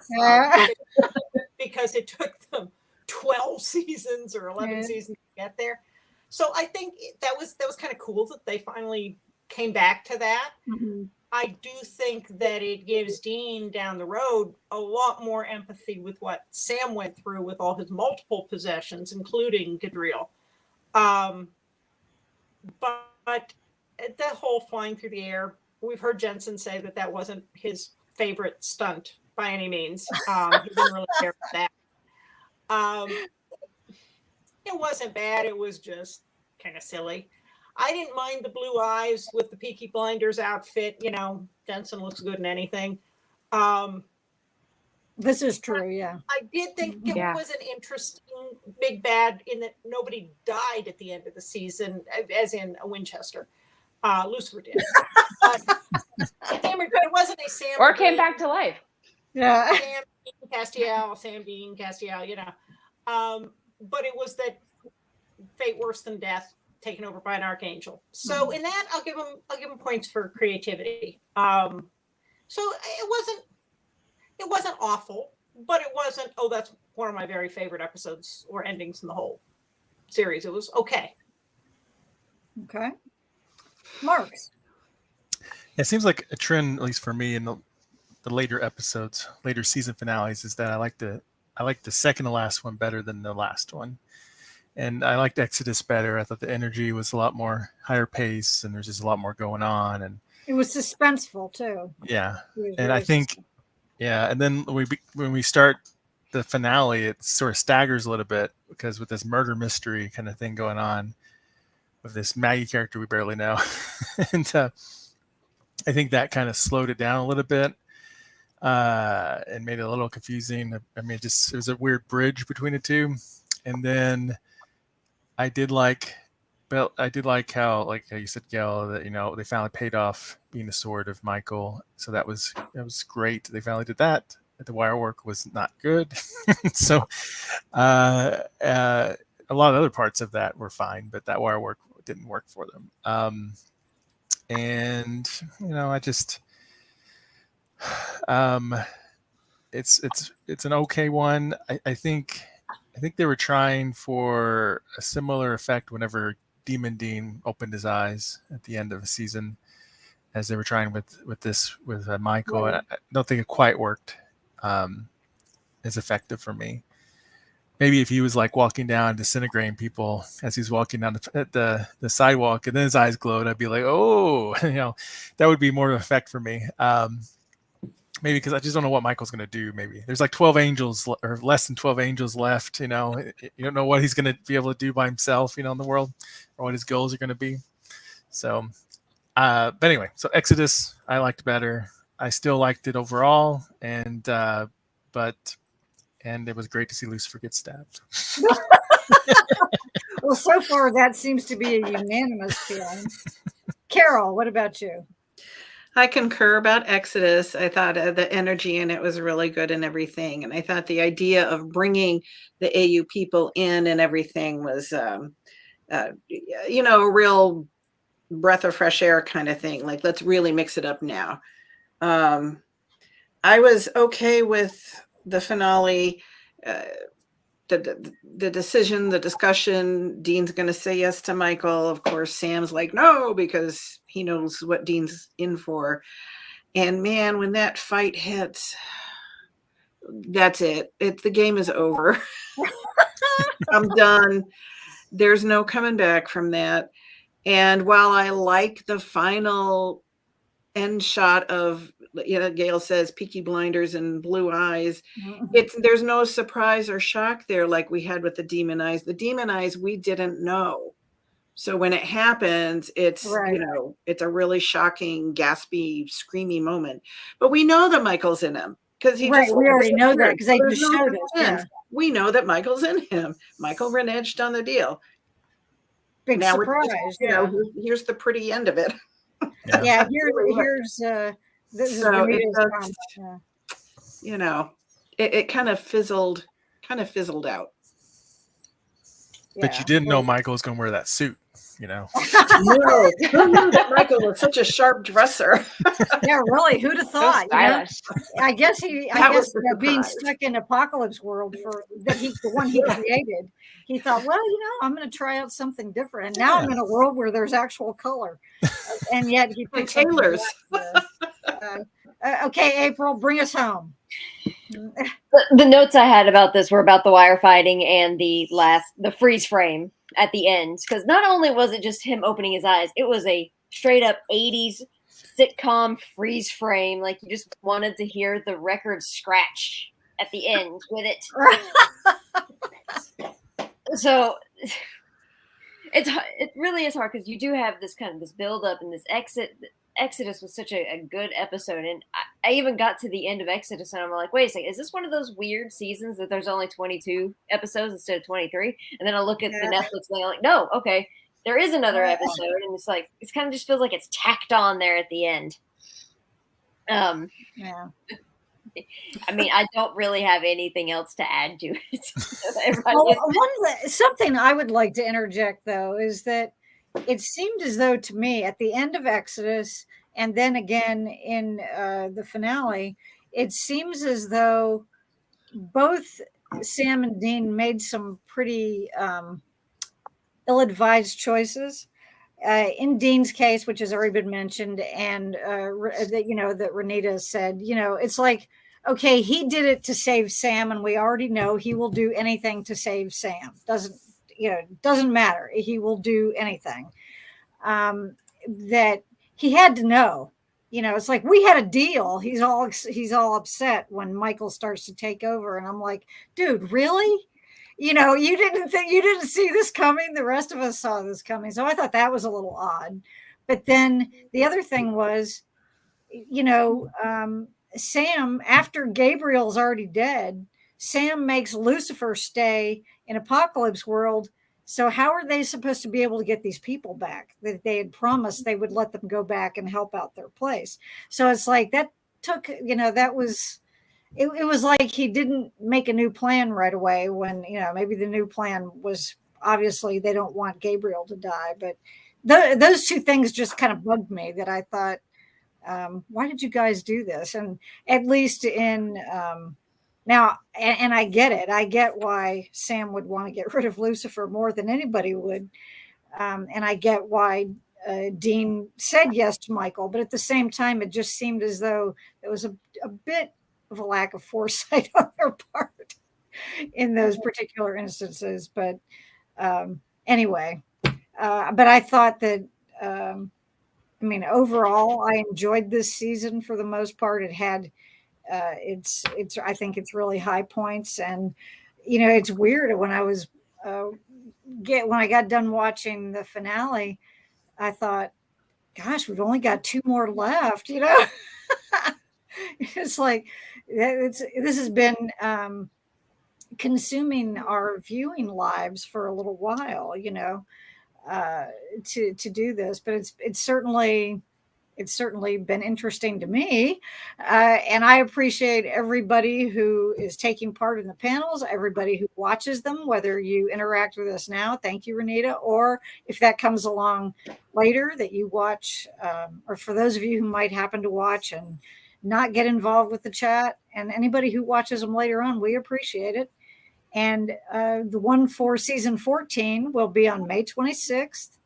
because it took them 12 seasons or 11 seasons to get there. So I think that was kind of cool that they finally came back to that. Mm-hmm. I do think that it gives Dean down the road a lot more empathy with what Sam went through with all his multiple possessions, including Gadriel. But the whole flying through the air, we've heard Jensen say that wasn't his favorite stunt by any means. He didn't really care for that. It wasn't bad. It was just kind of silly. I didn't mind the blue eyes with the Peaky Blinders outfit. Jensen looks good in anything. This is true, yeah. I did think it was an interesting big bad in that nobody died at the end of the season, as in a Winchester. Lucifer did. It wasn't a Sam. Or came back to life. Yeah. Sam Dean Castiel, but it was that fate worse than death taken over by an archangel. So in that, I'll give him points for creativity. So it It wasn't awful, but it wasn't, oh, that's one of my very favorite episodes or endings in the whole series. It was okay. Okay. Marks. It seems like a trend, at least for me, in the later episodes, later season finales, is that I like the second to last one better than the last one. And I liked Exodus better. I thought the energy was a lot more higher pace, and there's just a lot more going on. And It was suspenseful too. yeah, It was and very I think, yeah, and then when we start the finale, it sort of staggers a little bit because with this murder mystery kind of thing going on with this Maggie character we barely know, and I think that kind of slowed it down a little bit. And made it a little confusing. I mean, it was a weird bridge between the two. And then I did like how, like you said, Gail, that, you know, they finally paid off being the sword of Michael. So that was great. They finally did that. The wire work was not good. So a lot of other parts of that were fine, but that wire work didn't work for them. And, you know, I just, it's an okay one. I think they were trying for a similar effect whenever Demon Dean opened his eyes at the end of a season, as they were trying with Michael. Right. And I don't think it quite worked as effective for me. Maybe if he was like walking down, disintegrating people as he's walking down the sidewalk, and then his eyes glowed, I'd be like, oh, you know, that would be more of an effect for me. Maybe because I just don't know what Michael's going to do. Maybe there's like 12 angels or less than 12 angels left. You know, you don't know what he's going to be able to do by himself, you know, in the world, or what his goals are going to be. So, but anyway, so Exodus, I liked better. I still liked it overall. And it was great to see Lucifer get stabbed. Well, so far that seems to be a unanimous feeling. Carol, what about you? I concur about Exodus. I thought the energy in it was really good and everything. And I thought the idea of bringing the AU people in and everything was, you know, a real breath of fresh air kind of thing. Like, let's really mix it up now. I was okay with the finale. The decision, the discussion, Dean's going to say yes to Michael. Of course, Sam's like, no, because he knows what Dean's in for. And man, when that fight hits, that's it. The game is over. I'm done. There's no coming back from that. And while I like the final end shot of, you know, Gail says Peaky Blinders and blue eyes, there's no surprise or shock there like we had with the demon eyes. The demon eyes, we didn't know. So when it happens, it's, Right. you know, it's a really shocking, gaspy, screamy moment. But we know that Michael's in him because he Right, just, we already know that because they There's just no showed us. suspense. We know that Michael's in him. Michael reneged on the deal. Big Now surprise. you know, here's the pretty end of it. Yeah, here's this is So Rowenia's it comment. does, you know, it kind of fizzled out. But you didn't know Michael was going to wear that suit, you know. No, who knew that Michael was such a sharp dresser? Yeah, really. Who'd have So thought? You know? stylish. I guess being surprise. stuck in Apocalypse World the one he created, he thought, well, you know, I'm going to try out something different. And now I'm in a world where there's actual color, and yet he Like picked tailors. Okay, April, bring us home. The notes I had about this were about the wire fighting and the freeze frame at the end. Because not only was it just him opening his eyes, it was a straight up 80s sitcom freeze frame. Like, you just wanted to hear the record scratch at the end with it. So it really is hard because you do have this kind of this build up and this Exodus was such a good episode, and I even got to the end of Exodus, and I'm like, wait a second, is this one of those weird seasons that there's only 22 episodes instead of 23? And then I look at the Netflix and I'm like, no, okay, there is another episode, and it's like it kind of just feels like it's tacked on there at the end. Yeah. I mean, I don't really have anything else to add to it. Something I would like to interject, though, is that it seemed as though to me at the end of Exodus and then again in the finale, it seems as though both Sam and Dean made some pretty ill-advised choices. In Dean's case, which has already been mentioned, and that that Renita said, it's like, okay, he did it to save Sam, and we already know he will do anything to save Sam. Doesn't matter. He will do anything. That he had to know. It's like we had a deal. He's all upset when Michael starts to take over, and I'm like, dude, really? You didn't see this coming. The rest of us saw this coming. So I thought that was a little odd. But then the other thing was, Sam, after Gabriel's already dead, Sam makes Lucifer stay in Apocalypse World. So how are they supposed to be able to get these people back? That they had promised they would let them go back and help out their place. So it's like that took, that was... It was like he didn't make a new plan right away when, maybe the new plan was obviously they don't want Gabriel to die. But those two things just kind of bugged me, that I thought, why did you guys do this? And at least in now, and I get it. I get why Sam would want to get rid of Lucifer more than anybody would. And I get why Dean said yes to Michael. But at the same time, it just seemed as though there was a bit of a lack of foresight on their part in those particular instances. But anyway, but I thought that, overall, I enjoyed this season for the most part. It had, I think it's really high points, and, it's weird when I was, when I got done watching the finale, I thought, gosh, we've only got 2 more left, It's like, this has been consuming our viewing lives for a little while, to do this. But it's certainly been interesting to me, and I appreciate everybody who is taking part in the panels, everybody who watches them, whether you interact with us now. Thank you, Renita, or if that comes along later that you watch, or for those of you who might happen to watch and not get involved with the chat, and anybody who watches them later on, we appreciate it. And the one for season 14 will be on May 26th,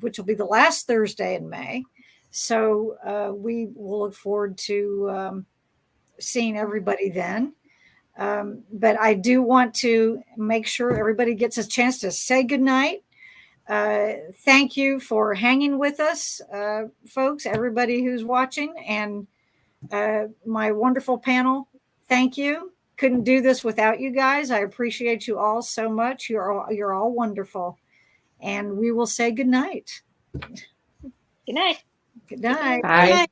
which will be the last Thursday in May. So we will look forward to seeing everybody then. But I do want to make sure everybody gets a chance to say goodnight. Thank you for hanging with us, folks, everybody who's watching, and my wonderful panel. Thank you. Couldn't do this without you guys. I appreciate you all so much. You're all wonderful. And we will say good night. Good night. Good night. Bye. Good night.